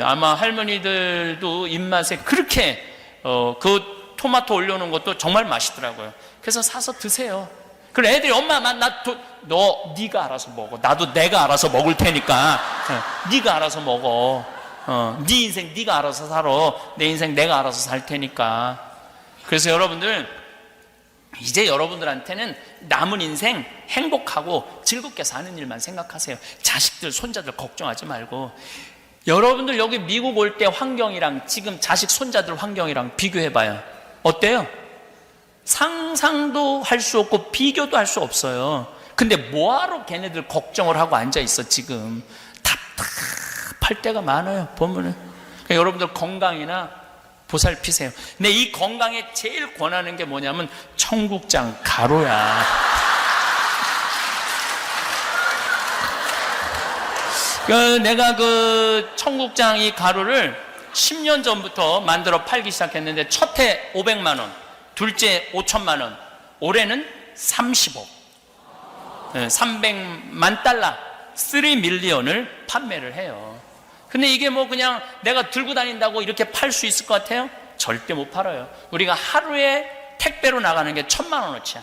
아마 할머니들도 입맛에 그렇게 그 토마토 올려놓은 것도 정말 맛있더라고요. 그래서 사서 드세요. 그럼 애들이 엄마, 네가 알아서 먹어. 나도 내가 알아서 먹을 테니까 네가 알아서 먹어. 네 인생 네가 알아서 살아. 내 인생 내가 알아서 살 테니까. 그래서 여러분들, 이제 여러분들한테는 남은 인생 행복하고 즐겁게 사는 일만 생각하세요. 자식들, 손자들 걱정하지 말고. 여러분들 여기 미국 올 때 환경이랑 지금 자식, 손자들 환경이랑 비교해봐요. 어때요? 상상도 할 수 없고 비교도 할 수 없어요. 근데 뭐하러 걔네들 걱정을 하고 앉아있어. 지금 답답할 때가 많아요, 보면은. 그러니까 여러분들 건강이나 보살피세요. 근데 이 건강에 제일 권하는 게 뭐냐면 청국장 가루야. 내가 그 청국장 이 가루를 10년 전부터 만들어 팔기 시작했는데, 첫 해 500만 원, 둘째 5천만 원, 올해는 30억, 300만 달러, 3밀리언을 판매를 해요. 근데 이게 뭐 그냥 내가 들고 다닌다고 이렇게 팔 수 있을 것 같아요? 절대 못 팔아요. 우리가 하루에 택배로 나가는 게 1,000만 원어치야.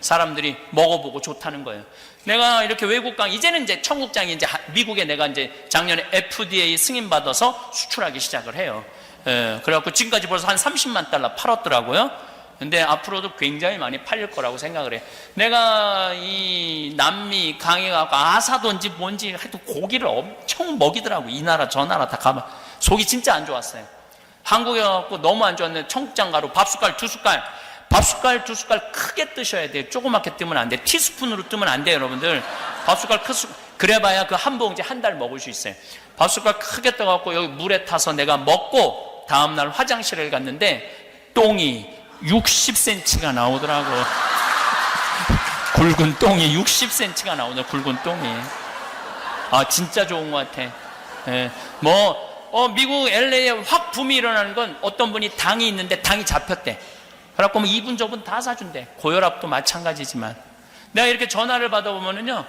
사람들이 먹어보고 좋다는 거예요. 내가 이렇게 외국 이제는 이제 청국장이 이제 미국에 내가 이제 작년에 FDA 승인받아서 수출하기 시작을 해요. 그래갖고 지금까지 벌써 한 30만 달러 팔았더라고요. 근데 앞으로도 굉장히 많이 팔릴 거라고 생각을 해. 내가 이 남미 강에 가고 아사돈지 뭔지 하여튼 고기를 엄청 먹이더라고. 이 나라 저 나라 다 가면 속이 진짜 안 좋았어요. 한국에 가고 너무 안 좋았는데 청국장 가루 밥숟갈 두 숟갈, 밥숟갈 두 숟갈 크게 뜨셔야 돼요. 조그맣게 뜨면 안 돼. 티스푼으로 뜨면 안 돼요, 여러분들. 밥숟갈 그래봐야 그 한 봉지 한 달 먹을 수 있어요. 밥숟갈 크게 떠갖고 여기 물에 타서 내가 먹고 다음날 화장실을 갔는데 똥이 60cm가 나오더라고. 굵은 똥이 60cm가 나오네. 굵은 똥이. 아, 진짜 좋은 것 같아. 예. 미국 LA에 확 붐이 일어나는 건 어떤 분이 당이 있는데 당이 잡혔대. 그래갖고 뭐 이분 저분 다 사준대. 고혈압도 마찬가지지만. 내가 이렇게 전화를 받아보면은요,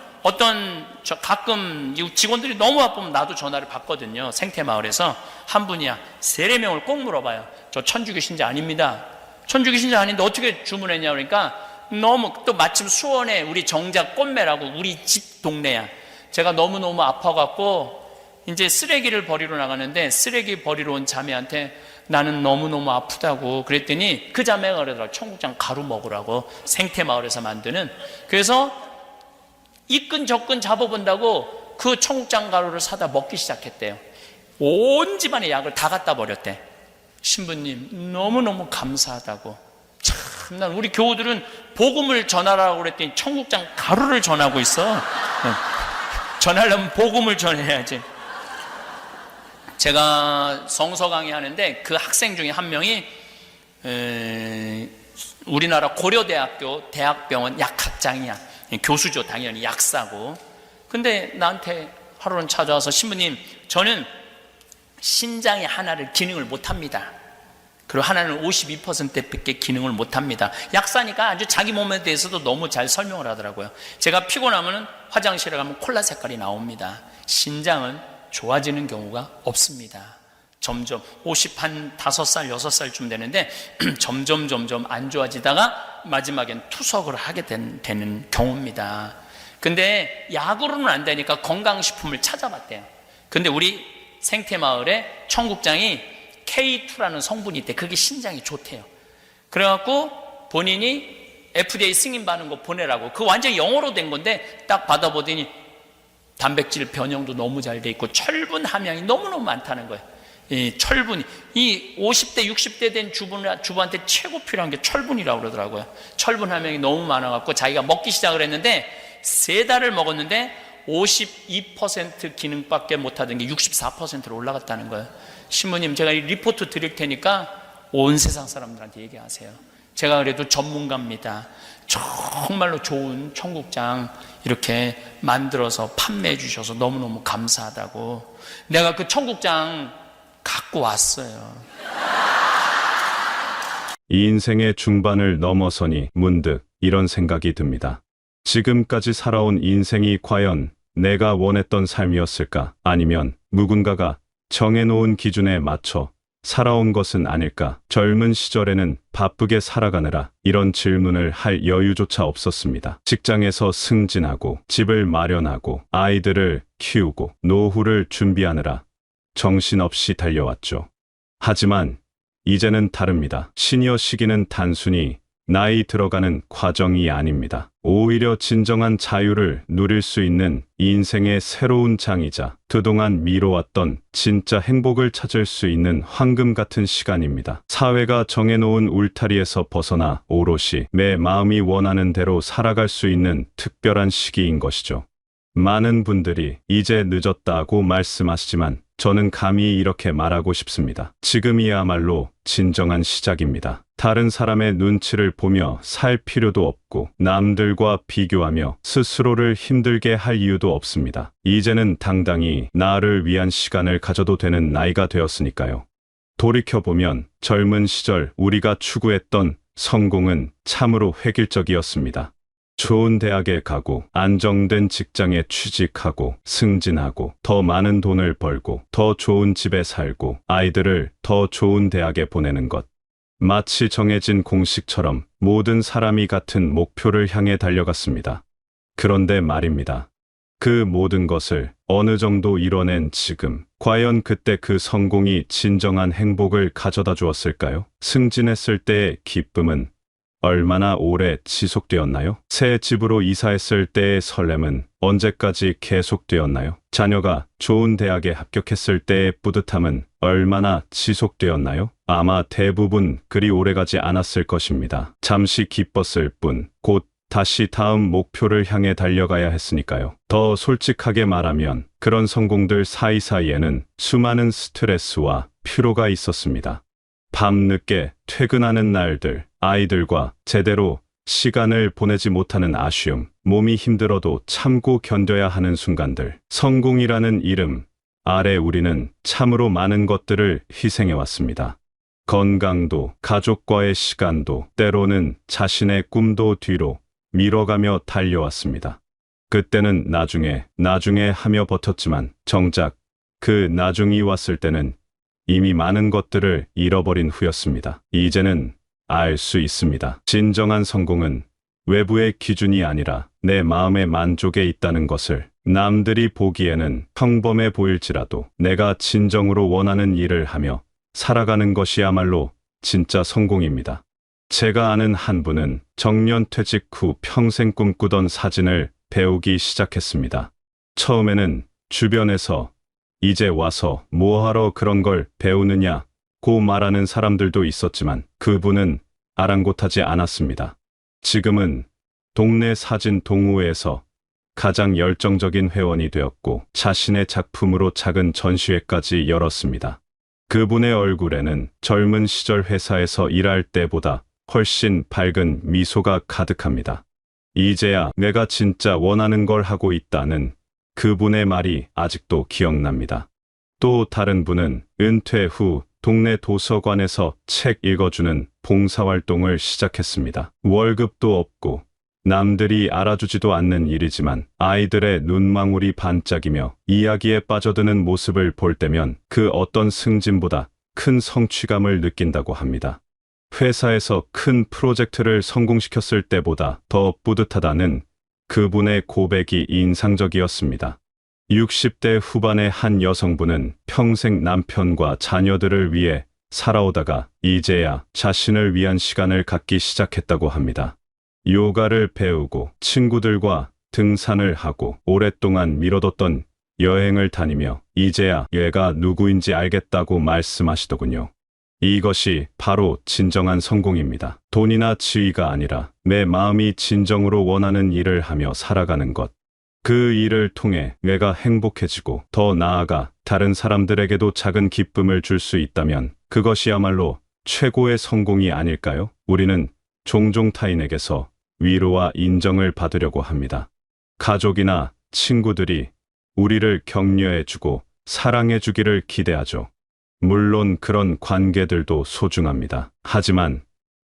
가끔 직원들이 너무 바쁘면 나도 전화를 받거든요. 생태마을에서. 한 분이야. 3-4명을 꼭 물어봐요. 저 천주교 신자 아닙니다. 천주교 신자 아닌데 어떻게 주문했냐 그러니까 너무 또 마침 수원에 우리 정자 꽃매라고 우리 집 동네야. 제가 너무너무 아파갖고 이제 쓰레기를 버리러 나가는데 쓰레기 버리러 온 자매한테 나는 너무너무 아프다고 그랬더니 그 자매가 그러더라고. 청국장 가루 먹으라고. 생태마을에서 만드는. 그래서 이끈 저끈 잡아본다고 그 청국장 가루를 사다 먹기 시작했대요. 온 집안의 약을 다 갖다 버렸대. 신부님 너무너무 감사하다고. 참, 난 우리 교우들은 복음을 전하라고 그랬더니 청국장 가루를 전하고 있어. 전하려면 복음을 전해야지. 제가 성서 강의하는데 그 학생 중에 한 명이 우리나라 고려대학교 대학병원 약학장이야. 교수죠. 당연히 약사고. 근데 나한테 하루는 찾아와서 신부님 저는 신장의 하나를 기능을 못합니다. 그리고 하나는 52%밖에 기능을 못합니다. 약사니까 아주 자기 몸에 대해서도 너무 잘 설명을 하더라고요. 제가 피곤하면 화장실에 가면 콜라 색깔이 나옵니다. 신장은 좋아지는 경우가 없습니다. 점점 55살 6살쯤 되는데 점점 안 좋아지다가 마지막엔 투석을 하게 되는 경우입니다. 근데 약으로는 안 되니까 건강식품을 찾아봤대요. 근데 우리 생태마을에 청국장이 K2라는 성분이 있대. 그게 신장에 좋대요. 그래갖고 본인이 FDA 승인받은 거 보내라고. 그거 완전히 영어로 된 건데 딱 받아보더니 단백질 변형도 너무 잘 돼 있고 철분 함량이 너무너무 많다는 거예요. 이 철분이 이 50대 60대 된 주부한테 최고 필요한 게 철분이라고 그러더라고요. 철분 함량이 너무 많아갖고 자기가 먹기 시작을 했는데 3달을 먹었는데 52% 기능밖에 못하던 게 64%로 올라갔다는 거예요. 신부님 제가 이 리포트 드릴 테니까 온 세상 사람들한테 얘기하세요. 제가 그래도 전문가입니다. 정말로 좋은 청국장 이렇게 만들어서 판매해 주셔서 너무너무 감사하다고. 내가 그 청국장 갖고 왔어요. 이 인생의 중반을 넘어서니 문득 이런 생각이 듭니다. 지금까지 살아온 인생이 과연 내가 원했던 삶이었을까? 아니면 누군가가 정해놓은 기준에 맞춰 살아온 것은 아닐까? 젊은 시절에는 바쁘게 살아가느라 이런 질문을 할 여유조차 없었습니다. 직장에서 승진하고 집을 마련하고 아이들을 키우고 노후를 준비하느라 정신없이 달려왔죠. 하지만 이제는 다릅니다. 시니어 시기는 단순히 나이 들어가는 과정이 아닙니다. 오히려 진정한 자유를 누릴 수 있는 인생의 새로운 장이자 그동안 미뤄왔던 진짜 행복을 찾을 수 있는 황금 같은 시간입니다. 사회가 정해놓은 울타리에서 벗어나 오롯이 내 마음이 원하는 대로 살아갈 수 있는 특별한 시기인 것이죠. 많은 분들이 이제 늦었다고 말씀하시지만 저는 감히 이렇게 말하고 싶습니다. 지금이야말로 진정한 시작입니다. 다른 사람의 눈치를 보며 살 필요도 없고 남들과 비교하며 스스로를 힘들게 할 이유도 없습니다. 이제는 당당히 나를 위한 시간을 가져도 되는 나이가 되었으니까요. 돌이켜보면 젊은 시절 우리가 추구했던 성공은 참으로 획일적이었습니다. 좋은 대학에 가고 안정된 직장에 취직하고 승진하고 더 많은 돈을 벌고 더 좋은 집에 살고 아이들을 더 좋은 대학에 보내는 것. 마치 정해진 공식처럼 모든 사람이 같은 목표를 향해 달려갔습니다. 그런데 말입니다. 그 모든 것을 어느 정도 이뤄낸 지금, 과연 그때 그 성공이 진정한 행복을 가져다 주었을까요? 승진했을 때의 기쁨은 얼마나 오래 지속되었나요? 새 집으로 이사했을 때의 설렘은 언제까지 계속되었나요? 자녀가 좋은 대학에 합격했을 때의 뿌듯함은 얼마나 지속되었나요? 아마 대부분 그리 오래가지 않았을 것입니다. 잠시 기뻤을 뿐, 곧 다시 다음 목표를 향해 달려가야 했으니까요. 더 솔직하게 말하면 그런 성공들 사이사이에는 수많은 스트레스와 피로가 있었습니다. 밤늦게 퇴근하는 날들, 아이들과 제대로 시간을 보내지 못하는 아쉬움, 몸이 힘들어도 참고 견뎌야 하는 순간들. 성공이라는 이름 아래 우리는 참으로 많은 것들을 희생해왔습니다. 건강도, 가족과의 시간도, 때로는 자신의 꿈도 뒤로 미뤄가며 달려왔습니다. 그때는 나중에 하며 버텼지만 정작 그 나중이 왔을 때는 이미 많은 것들을 잃어버린 후였습니다. 이제는 알 수 있습니다. 진정한 성공은 외부의 기준이 아니라 내 마음의 만족에 있다는 것을. 남들이 보기에는 평범해 보일지라도 내가 진정으로 원하는 일을 하며 살아가는 것이야말로 진짜 성공입니다. 제가 아는 한 분은 정년 퇴직 후 평생 꿈꾸던 사진을 배우기 시작했습니다. 처음에는 주변에서 이제 와서 뭐하러 그런 걸 배우느냐고 말하는 사람들도 있었지만 그분은 아랑곳하지 않았습니다. 지금은 동네 사진 동호회에서 가장 열정적인 회원이 되었고 자신의 작품으로 작은 전시회까지 열었습니다. 그분의 얼굴에는 젊은 시절 회사에서 일할 때보다 훨씬 밝은 미소가 가득합니다. 이제야 내가 진짜 원하는 걸 하고 있다는 그분의 말이 아직도 기억납니다. 또 다른 분은 은퇴 후 동네 도서관에서 책 읽어주는 봉사활동을 시작했습니다. 월급도 없고 남들이 알아주지도 않는 일이지만 아이들의 눈망울이 반짝이며 이야기에 빠져드는 모습을 볼 때면 그 어떤 승진보다 큰 성취감을 느낀다고 합니다. 회사에서 큰 프로젝트를 성공시켰을 때보다 더 뿌듯하다는 그분의 고백이 인상적이었습니다. 60대 후반의 한 여성분은 평생 남편과 자녀들을 위해 살아오다가 이제야 자신을 위한 시간을 갖기 시작했다고 합니다. 요가를 배우고 친구들과 등산을 하고 오랫동안 미뤄뒀던 여행을 다니며 이제야 얘가 누구인지 알겠다고 말씀하시더군요. 이것이 바로 진정한 성공입니다. 돈이나 지위가 아니라 내 마음이 진정으로 원하는 일을 하며 살아가는 것. 그 일을 통해 내가 행복해지고 더 나아가 다른 사람들에게도 작은 기쁨을 줄 수 있다면 그것이야말로 최고의 성공이 아닐까요? 우리는 종종 타인에게서 위로와 인정을 받으려고 합니다. 가족이나 친구들이 우리를 격려해주고 사랑해주기를 기대하죠. 물론 그런 관계들도 소중합니다. 하지만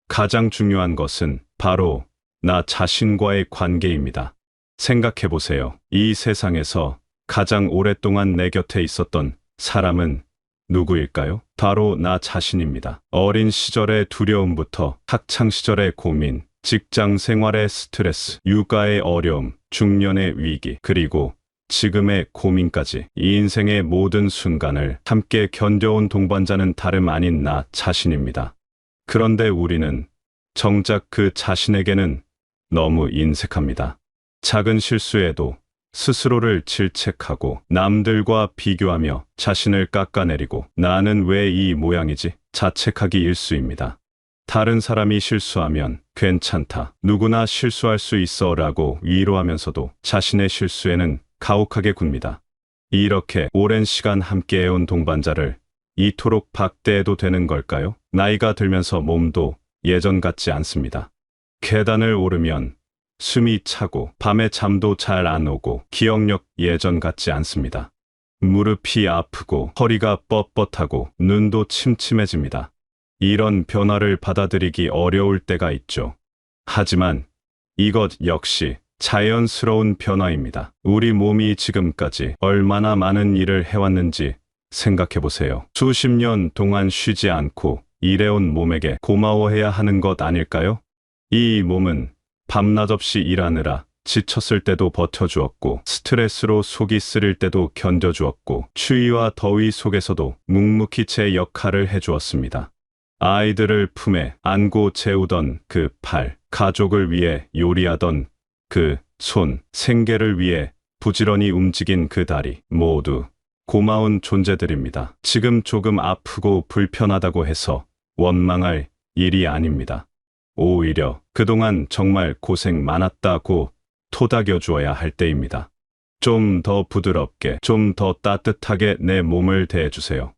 가장 중요한 것은 바로 나 자신과의 관계입니다. 생각해보세요. 이 세상에서 가장 오랫동안 내 곁에 있었던 사람은 누구일까요? 바로 나 자신입니다. 어린 시절의 두려움부터 학창 시절의 고민, 직장 생활의 스트레스, 육아의 어려움, 중년의 위기, 그리고 지금의 고민까지 이 인생의 모든 순간을 함께 견뎌온 동반자는 다름 아닌 나 자신입니다. 그런데 우리는 정작 그 자신에게는 너무 인색합니다. 작은 실수에도 스스로를 질책하고 남들과 비교하며 자신을 깎아내리고 나는 왜 이 모양이지? 자책하기 일쑤입니다. 다른 사람이 실수하면 괜찮다. 누구나 실수할 수 있어 라고 위로하면서도 자신의 실수에는 가혹하게 굽니다. 이렇게 오랜 시간 함께해온 동반자를 이토록 박대해도 되는 걸까요? 나이가 들면서 몸도 예전 같지 않습니다. 계단을 오르면 숨이 차고 밤에 잠도 잘 안 오고 기억력 예전 같지 않습니다. 무릎이 아프고 허리가 뻣뻣하고 눈도 침침해집니다. 이런 변화를 받아들이기 어려울 때가 있죠. 하지만 이것 역시 자연스러운 변화입니다. 우리 몸이 지금까지 얼마나 많은 일을 해왔는지 생각해보세요. 수십 년 동안 쉬지 않고 일해온 몸에게 고마워해야 하는 것 아닐까요? 이 몸은 밤낮 없이 일하느라 지쳤을 때도 버텨주었고 스트레스로 속이 쓰릴 때도 견뎌주었고 추위와 더위 속에서도 묵묵히 제 역할을 해주었습니다. 아이들을 품에 안고 재우던 그 팔, 가족을 위해 요리하던 그 손, 생계를 위해 부지런히 움직인 그 다리, 모두 고마운 존재들입니다. 지금 조금 아프고 불편하다고 해서 원망할 일이 아닙니다. 오히려 그동안 정말 고생 많았다고 토닥여 주어야 할 때입니다. 좀 더 부드럽게, 좀 더 따뜻하게 내 몸을 대해주세요.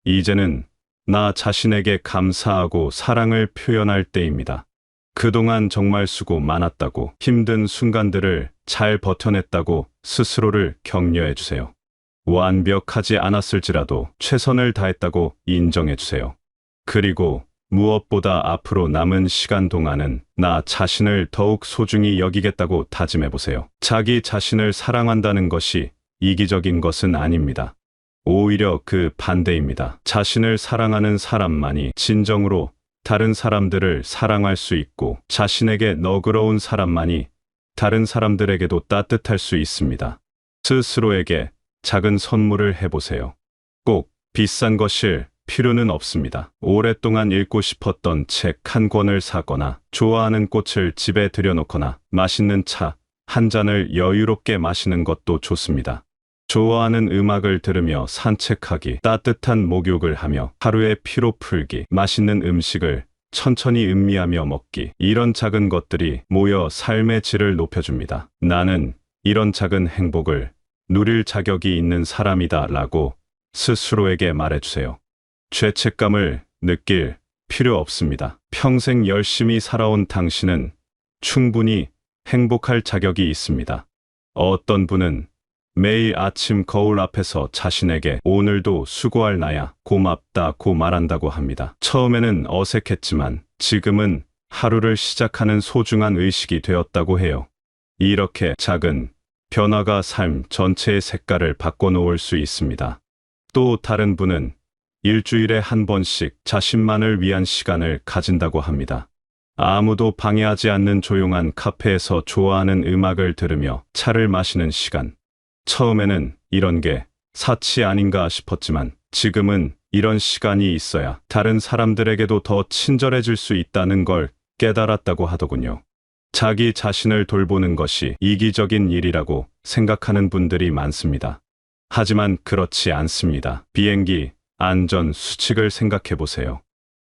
이제는 나 자신에게 감사하고 사랑을 표현할 때입니다. 그동안 정말 수고 많았다고, 힘든 순간들을 잘 버텨냈다고 스스로를 격려해주세요. 완벽하지 않았을지라도 최선을 다했다고 인정해주세요. 그리고 무엇보다 앞으로 남은 시간 동안은 나 자신을 더욱 소중히 여기겠다고 다짐해보세요. 자기 자신을 사랑한다는 것이 이기적인 것은 아닙니다. 오히려 그 반대입니다. 자신을 사랑하는 사람만이 진정으로 다른 사람들을 사랑할 수 있고, 자신에게 너그러운 사람만이 다른 사람들에게도 따뜻할 수 있습니다. 스스로에게 작은 선물을 해보세요. 꼭 비싼 것일 필요는 없습니다. 오랫동안 읽고 싶었던 책 한 권을 사거나, 좋아하는 꽃을 집에 들여놓거나, 맛있는 차 한 잔을 여유롭게 마시는 것도 좋습니다. 좋아하는 음악을 들으며 산책하기, 따뜻한 목욕을 하며 하루의 피로 풀기, 맛있는 음식을 천천히 음미하며 먹기, 이런 작은 것들이 모여 삶의 질을 높여줍니다. 나는 이런 작은 행복을 누릴 자격이 있는 사람이다 라고 스스로에게 말해주세요. 죄책감을 느낄 필요 없습니다. 평생 열심히 살아온 당신은 충분히 행복할 자격이 있습니다. 어떤 분은 매일 아침 거울 앞에서 자신에게 오늘도 수고할 나야, 고맙다고 말한다고 합니다. 처음에는 어색했지만 지금은 하루를 시작하는 소중한 의식이 되었다고 해요. 이렇게 작은 변화가 삶 전체의 색깔을 바꿔놓을 수 있습니다. 또 다른 분은 일주일에 한 번씩 자신만을 위한 시간을 가진다고 합니다. 아무도 방해하지 않는 조용한 카페에서 좋아하는 음악을 들으며 차를 마시는 시간. 처음에는 이런 게 사치 아닌가 싶었지만 지금은 이런 시간이 있어야 다른 사람들에게도 더 친절해질 수 있다는 걸 깨달았다고 하더군요. 자기 자신을 돌보는 것이 이기적인 일이라고 생각하는 분들이 많습니다. 하지만 그렇지 않습니다. 비행기 안전 수칙을 생각해 보세요.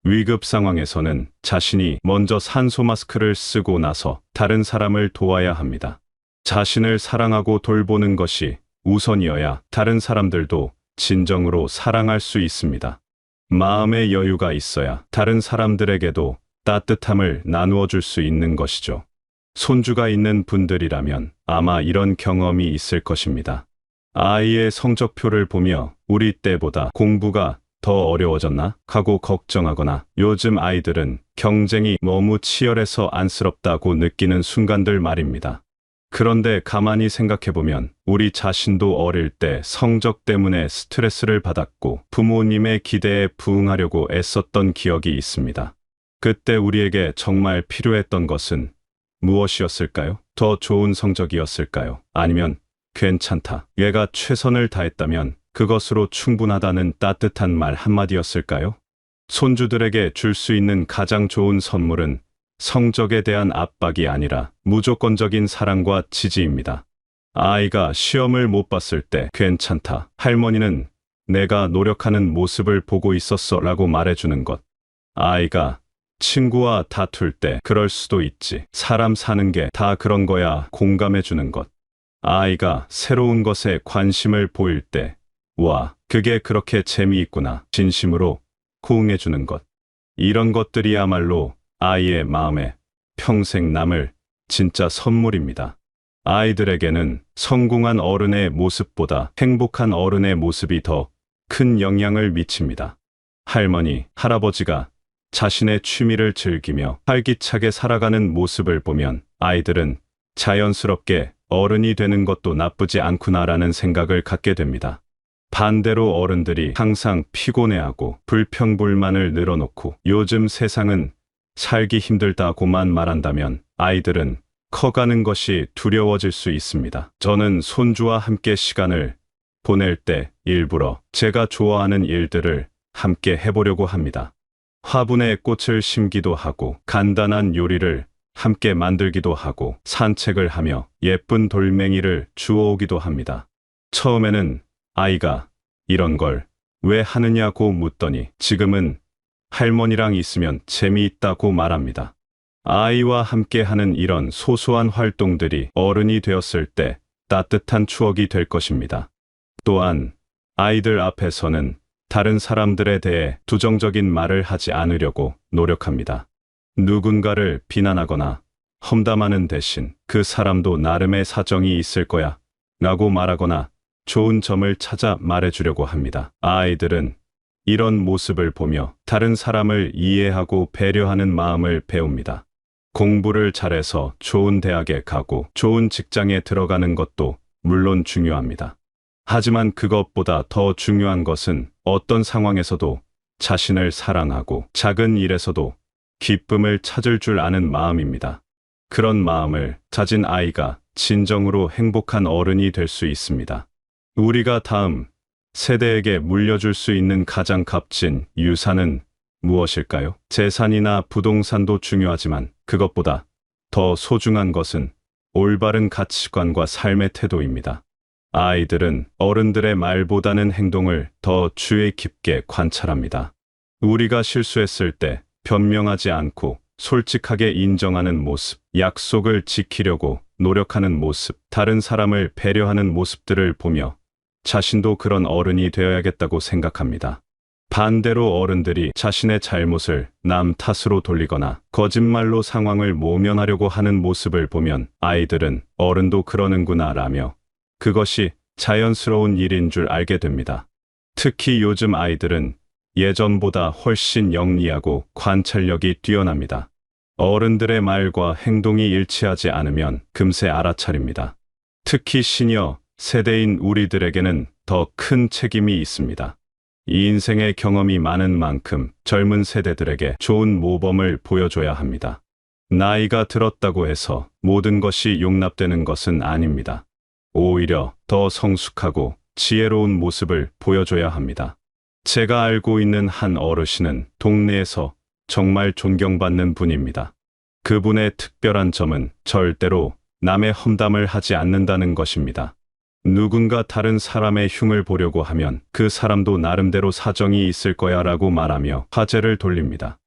위급 상황에서는 자신이 먼저 산소 마스크를 쓰고 나서 다른 사람을 도와야 합니다. 자신을 사랑하고 돌보는 것이 우선이어야 다른 사람들도 진정으로 사랑할 수 있습니다. 마음의 여유가 있어야 다른 사람들에게도 따뜻함을 나누어 줄 수 있는 것이죠. 손주가 있는 분들이라면 아마 이런 경험이 있을 것입니다. 아이의 성적표를 보며 우리 때보다 공부가 더 어려워졌나 하고 걱정하거나, 요즘 아이들은 경쟁이 너무 치열해서 안쓰럽다고 느끼는 순간들 말입니다. 그런데 가만히 생각해보면 우리 자신도 어릴 때 성적 때문에 스트레스를 받았고 부모님의 기대에 부응하려고 애썼던 기억이 있습니다. 그때 우리에게 정말 필요했던 것은 무엇이었을까요? 더 좋은 성적이었을까요? 아니면 괜찮다, 얘가 최선을 다했다면 그것으로 충분하다는 따뜻한 말 한마디였을까요? 손주들에게 줄 수 있는 가장 좋은 선물은 성적에 대한 압박이 아니라 무조건적인 사랑과 지지입니다. 아이가 시험을 못 봤을 때 괜찮다, 할머니는 내가 노력하는 모습을 보고 있었어 라고 말해주는 것. 아이가 친구와 다툴 때 그럴 수도 있지, 사람 사는 게 다 그런 거야 공감해주는 것. 아이가 새로운 것에 관심을 보일 때 와, 그게 그렇게 재미있구나 진심으로 호응해주는 것. 이런 것들이야말로 아이의 마음에 평생 남을 진짜 선물입니다. 아이들에게는 성공한 어른의 모습보다 행복한 어른의 모습이 더 큰 영향을 미칩니다. 할머니, 할아버지가 자신의 취미를 즐기며 활기차게 살아가는 모습을 보면 아이들은 자연스럽게 어른이 되는 것도 나쁘지 않구나라는 생각을 갖게 됩니다. 반대로 어른들이 항상 피곤해하고 불평불만을 늘어놓고 요즘 세상은 살기 힘들다고만 말한다면 아이들은 커가는 것이 두려워질 수 있습니다. 저는 손주와 함께 시간을 보낼 때 일부러 제가 좋아하는 일들을 함께 해보려고 합니다. 화분에 꽃을 심기도 하고 간단한 요리를 함께 만들기도 하고 산책을 하며 예쁜 돌멩이를 주워오기도 합니다. 처음에는 아이가 이런 걸 왜 하느냐고 묻더니 지금은 할머니랑 있으면 재미있다고 말합니다. 아이와 함께 하는 이런 소소한 활동들이 어른이 되었을 때 따뜻한 추억이 될 것입니다. 또한 아이들 앞에서는 다른 사람들에 대해 부정적인 말을 하지 않으려고 노력합니다. 누군가를 비난하거나 험담하는 대신 그 사람도 나름의 사정이 있을 거야 라고 말하거나 좋은 점을 찾아 말해주려고 합니다. 아이들은 이런 모습을 보며 다른 사람을 이해하고 배려하는 마음을 배웁니다. 공부를 잘해서 좋은 대학에 가고 좋은 직장에 들어가는 것도 물론 중요합니다. 하지만 그것보다 더 중요한 것은 어떤 상황에서도 자신을 사랑하고 작은 일에서도 기쁨을 찾을 줄 아는 마음입니다. 그런 마음을 가진 아이가 진정으로 행복한 어른이 될 수 있습니다. 우리가 다음 세대에게 물려줄 수 있는 가장 값진 유산은 무엇일까요? 재산이나 부동산도 중요하지만 그것보다 더 소중한 것은 올바른 가치관과 삶의 태도입니다. 아이들은 어른들의 말보다는 행동을 더 주의 깊게 관찰합니다. 우리가 실수했을 때 변명하지 않고 솔직하게 인정하는 모습, 약속을 지키려고 노력하는 모습, 다른 사람을 배려하는 모습들을 보며 자신도 그런 어른이 되어야겠다고 생각합니다. 반대로 어른들이 자신의 잘못을 남 탓으로 돌리거나 거짓말로 상황을 모면하려고 하는 모습을 보면 아이들은 어른도 그러는구나 라며 그것이 자연스러운 일인 줄 알게 됩니다. 특히 요즘 아이들은 예전보다 훨씬 영리하고 관찰력이 뛰어납니다. 어른들의 말과 행동이 일치하지 않으면 금세 알아차립니다. 특히 시니어 세대인 우리들에게는 더 큰 책임이 있습니다. 이 인생의 경험이 많은 만큼 젊은 세대들에게 좋은 모범을 보여줘야 합니다. 나이가 들었다고 해서 모든 것이 용납되는 것은 아닙니다. 오히려 더 성숙하고 지혜로운 모습을 보여줘야 합니다. 제가 알고 있는 한 어르신은 동네에서 정말 존경받는 분입니다. 그분의 특별한 점은 절대로 남의 험담을 하지 않는다는 것입니다. 누군가 다른 사람의 흉을 보려고 하면 그 사람도 나름대로 사정이 있을 거야 라고 말하며 화제를 돌립니다.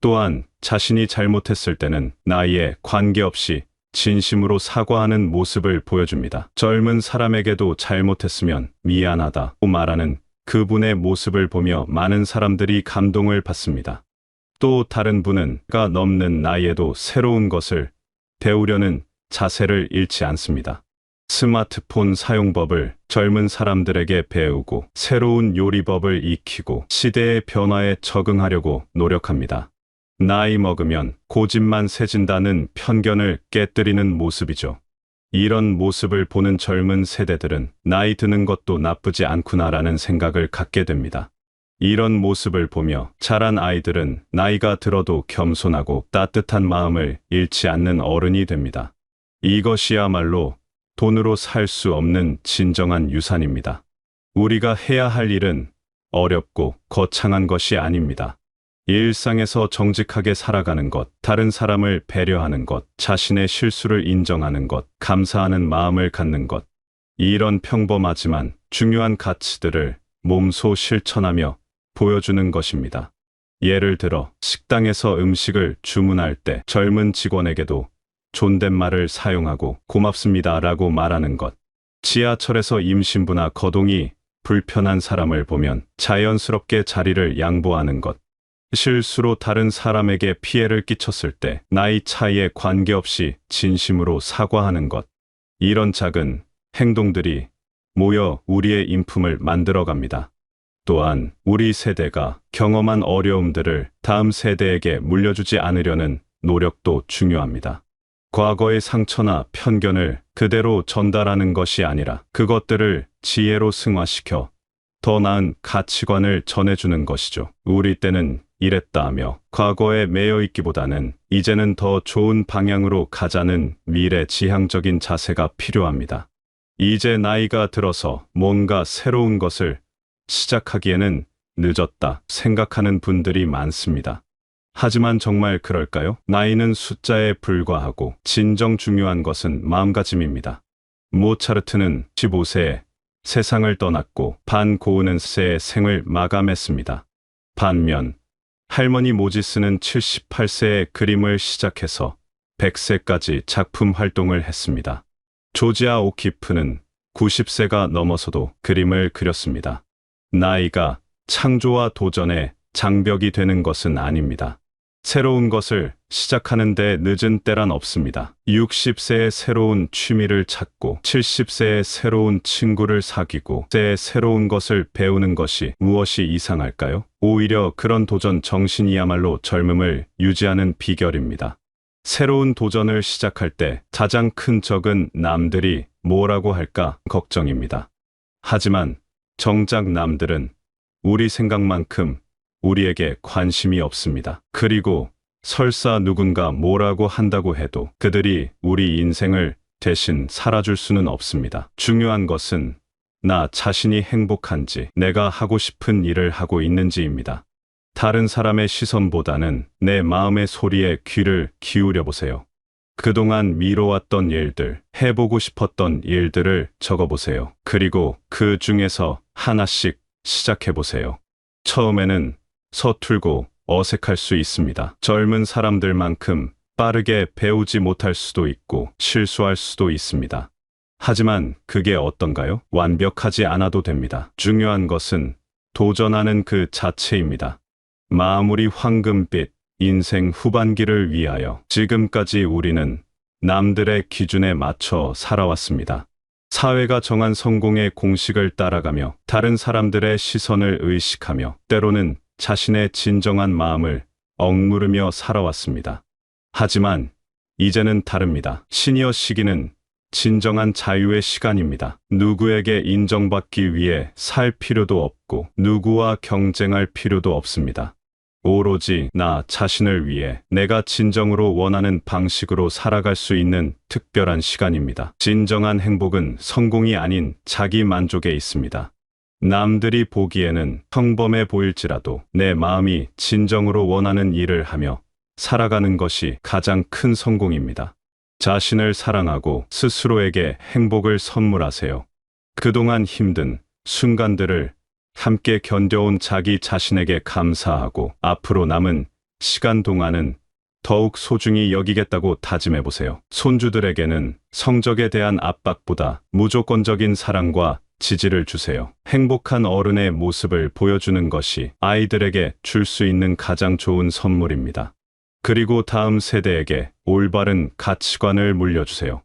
또한 자신이 잘못했을 때는 나이에 관계없이 진심으로 사과하는 모습을 보여줍니다. 젊은 사람에게도 잘못했으면 미안하다고 말하는 그분의 모습을 보며 많은 사람들이 감동을 받습니다. 또 다른 분은 가 넘는 나이에도 새로운 것을 배우려는 자세를 잃지 않습니다. 스마트폰 사용법을 젊은 사람들에게 배우고 새로운 요리법을 익히고 시대의 변화에 적응하려고 노력합니다. 나이 먹으면 고집만 세진다는 편견을 깨뜨리는 모습이죠. 이런 모습을 보는 젊은 세대들은 나이 드는 것도 나쁘지 않구나라는 생각을 갖게 됩니다. 이런 모습을 보며 자란 아이들은 나이가 들어도 겸손하고 따뜻한 마음을 잃지 않는 어른이 됩니다. 이것이야말로 돈으로 살 수 없는 진정한 유산입니다. 우리가 해야 할 일은 어렵고 거창한 것이 아닙니다. 일상에서 정직하게 살아가는 것, 다른 사람을 배려하는 것, 자신의 실수를 인정하는 것, 감사하는 마음을 갖는 것. 이런 평범하지만 중요한 가치들을 몸소 실천하며 보여주는 것입니다. 예를 들어 식당에서 음식을 주문할 때 젊은 직원에게도 존댓말을 사용하고 고맙습니다 라고 말하는 것. 지하철에서 임신부나 거동이 불편한 사람을 보면 자연스럽게 자리를 양보하는 것. 실수로 다른 사람에게 피해를 끼쳤을 때 나이 차이에 관계없이 진심으로 사과하는 것. 이런 작은 행동들이 모여 우리의 인품을 만들어갑니다. 또한 우리 세대가 경험한 어려움들을 다음 세대에게 물려주지 않으려는 노력도 중요합니다. 과거의 상처나 편견을 그대로 전달하는 것이 아니라 그것들을 지혜로 승화시켜 더 나은 가치관을 전해주는 것이죠. 우리 때는 이랬다 하며 과거에 매여 있기보다는 이제는 더 좋은 방향으로 가자는 미래지향적인 자세가 필요합니다. 이제 나이가 들어서 뭔가 새로운 것을 시작하기에는 늦었다 생각하는 분들이 많습니다. 하지만 정말 그럴까요? 나이는 숫자에 불과하고 진정 중요한 것은 마음가짐입니다. 모차르트는 15세에 세상을 떠났고 반 고흐는 세 생을 마감했습니다. 반면 할머니 모지스는 78세에 그림을 시작해서 100세까지 작품 활동을 했습니다. 조지아 오키프는 90세가 넘어서도 그림을 그렸습니다. 나이가 창조와 도전의 장벽이 되는 것은 아닙니다. 새로운 것을 시작하는데 늦은 때란 없습니다. 60세에 새로운 취미를 찾고 70세에 새로운 친구를 사귀고 100세에 새로운 것을 배우는 것이 무엇이 이상할까요? 오히려 그런 도전 정신이야말로 젊음을 유지하는 비결입니다. 새로운 도전을 시작할 때 가장 큰 적은 남들이 뭐라고 할까 걱정입니다. 하지만 정작 남들은 우리 생각만큼 우리에게 관심이 없습니다. 그리고 설사 누군가 뭐라고 한다고 해도 그들이 우리 인생을 대신 살아줄 수는 없습니다. 중요한 것은 나 자신이 행복한지, 내가 하고 싶은 일을 하고 있는지입니다. 다른 사람의 시선보다는 내 마음의 소리에 귀를 기울여 보세요. 그동안 미뤄왔던 일들, 해보고 싶었던 일들을 적어보세요. 그리고 그 중에서 하나씩 시작해보세요. 처음에는 서툴고 어색할 수 있습니다. 젊은 사람들만큼 빠르게 배우지 못할 수도 있고 실수할 수도 있습니다. 하지만 그게 어떤가요? 완벽하지 않아도 됩니다. 중요한 것은 도전하는 그 자체입니다. 마무리 황금빛 인생 후반기를 위하여 지금까지 우리는 남들의 기준에 맞춰 살아왔습니다. 사회가 정한 성공의 공식을 따라가며 다른 사람들의 시선을 의식하며 때로는 자신의 진정한 마음을 억누르며 살아왔습니다. 하지만 이제는 다릅니다. 시니어 시기는 진정한 자유의 시간입니다. 누구에게 인정받기 위해 살 필요도 없고 누구와 경쟁할 필요도 없습니다. 오로지 나 자신을 위해 내가 진정으로 원하는 방식으로 살아갈 수 있는 특별한 시간입니다. 진정한 행복은 성공이 아닌 자기 만족에 있습니다. 남들이 보기에는 평범해 보일지라도 내 마음이 진정으로 원하는 일을 하며 살아가는 것이 가장 큰 성공입니다. 자신을 사랑하고 스스로에게 행복을 선물하세요. 그동안 힘든 순간들을 함께 견뎌온 자기 자신에게 감사하고 앞으로 남은 시간 동안은 더욱 소중히 여기겠다고 다짐해보세요. 손주들에게는 성적에 대한 압박보다 무조건적인 사랑과 지지를 주세요. 행복한 어른의 모습을 보여주는 것이 아이들에게 줄 수 있는 가장 좋은 선물입니다. 그리고 다음 세대에게 올바른 가치관을 물려주세요.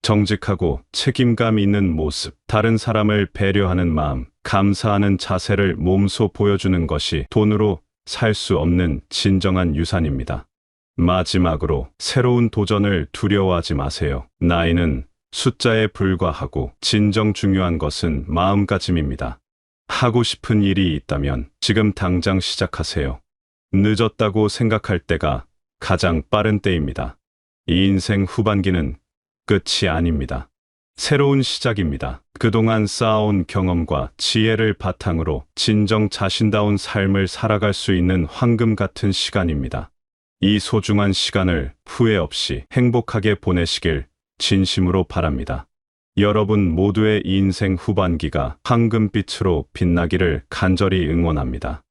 정직하고 책임감 있는 모습, 다른 사람을 배려하는 마음, 감사하는 자세를 몸소 보여주는 것이 돈으로 살 수 없는 진정한 유산입니다. 마지막으로 새로운 도전을 두려워하지 마세요. 나이는 숫자에 불과하고 진정 중요한 것은 마음가짐입니다. 하고 싶은 일이 있다면 지금 당장 시작하세요. 늦었다고 생각할 때가 가장 빠른 때입니다. 이 인생 후반기는 끝이 아닙니다. 새로운 시작입니다. 그동안 쌓아온 경험과 지혜를 바탕으로 진정 자신다운 삶을 살아갈 수 있는 황금 같은 시간입니다. 이 소중한 시간을 후회 없이 행복하게 보내시길 진심으로 바랍니다. 여러분 모두의 인생 후반기가 황금빛으로 빛나기를 간절히 응원합니다.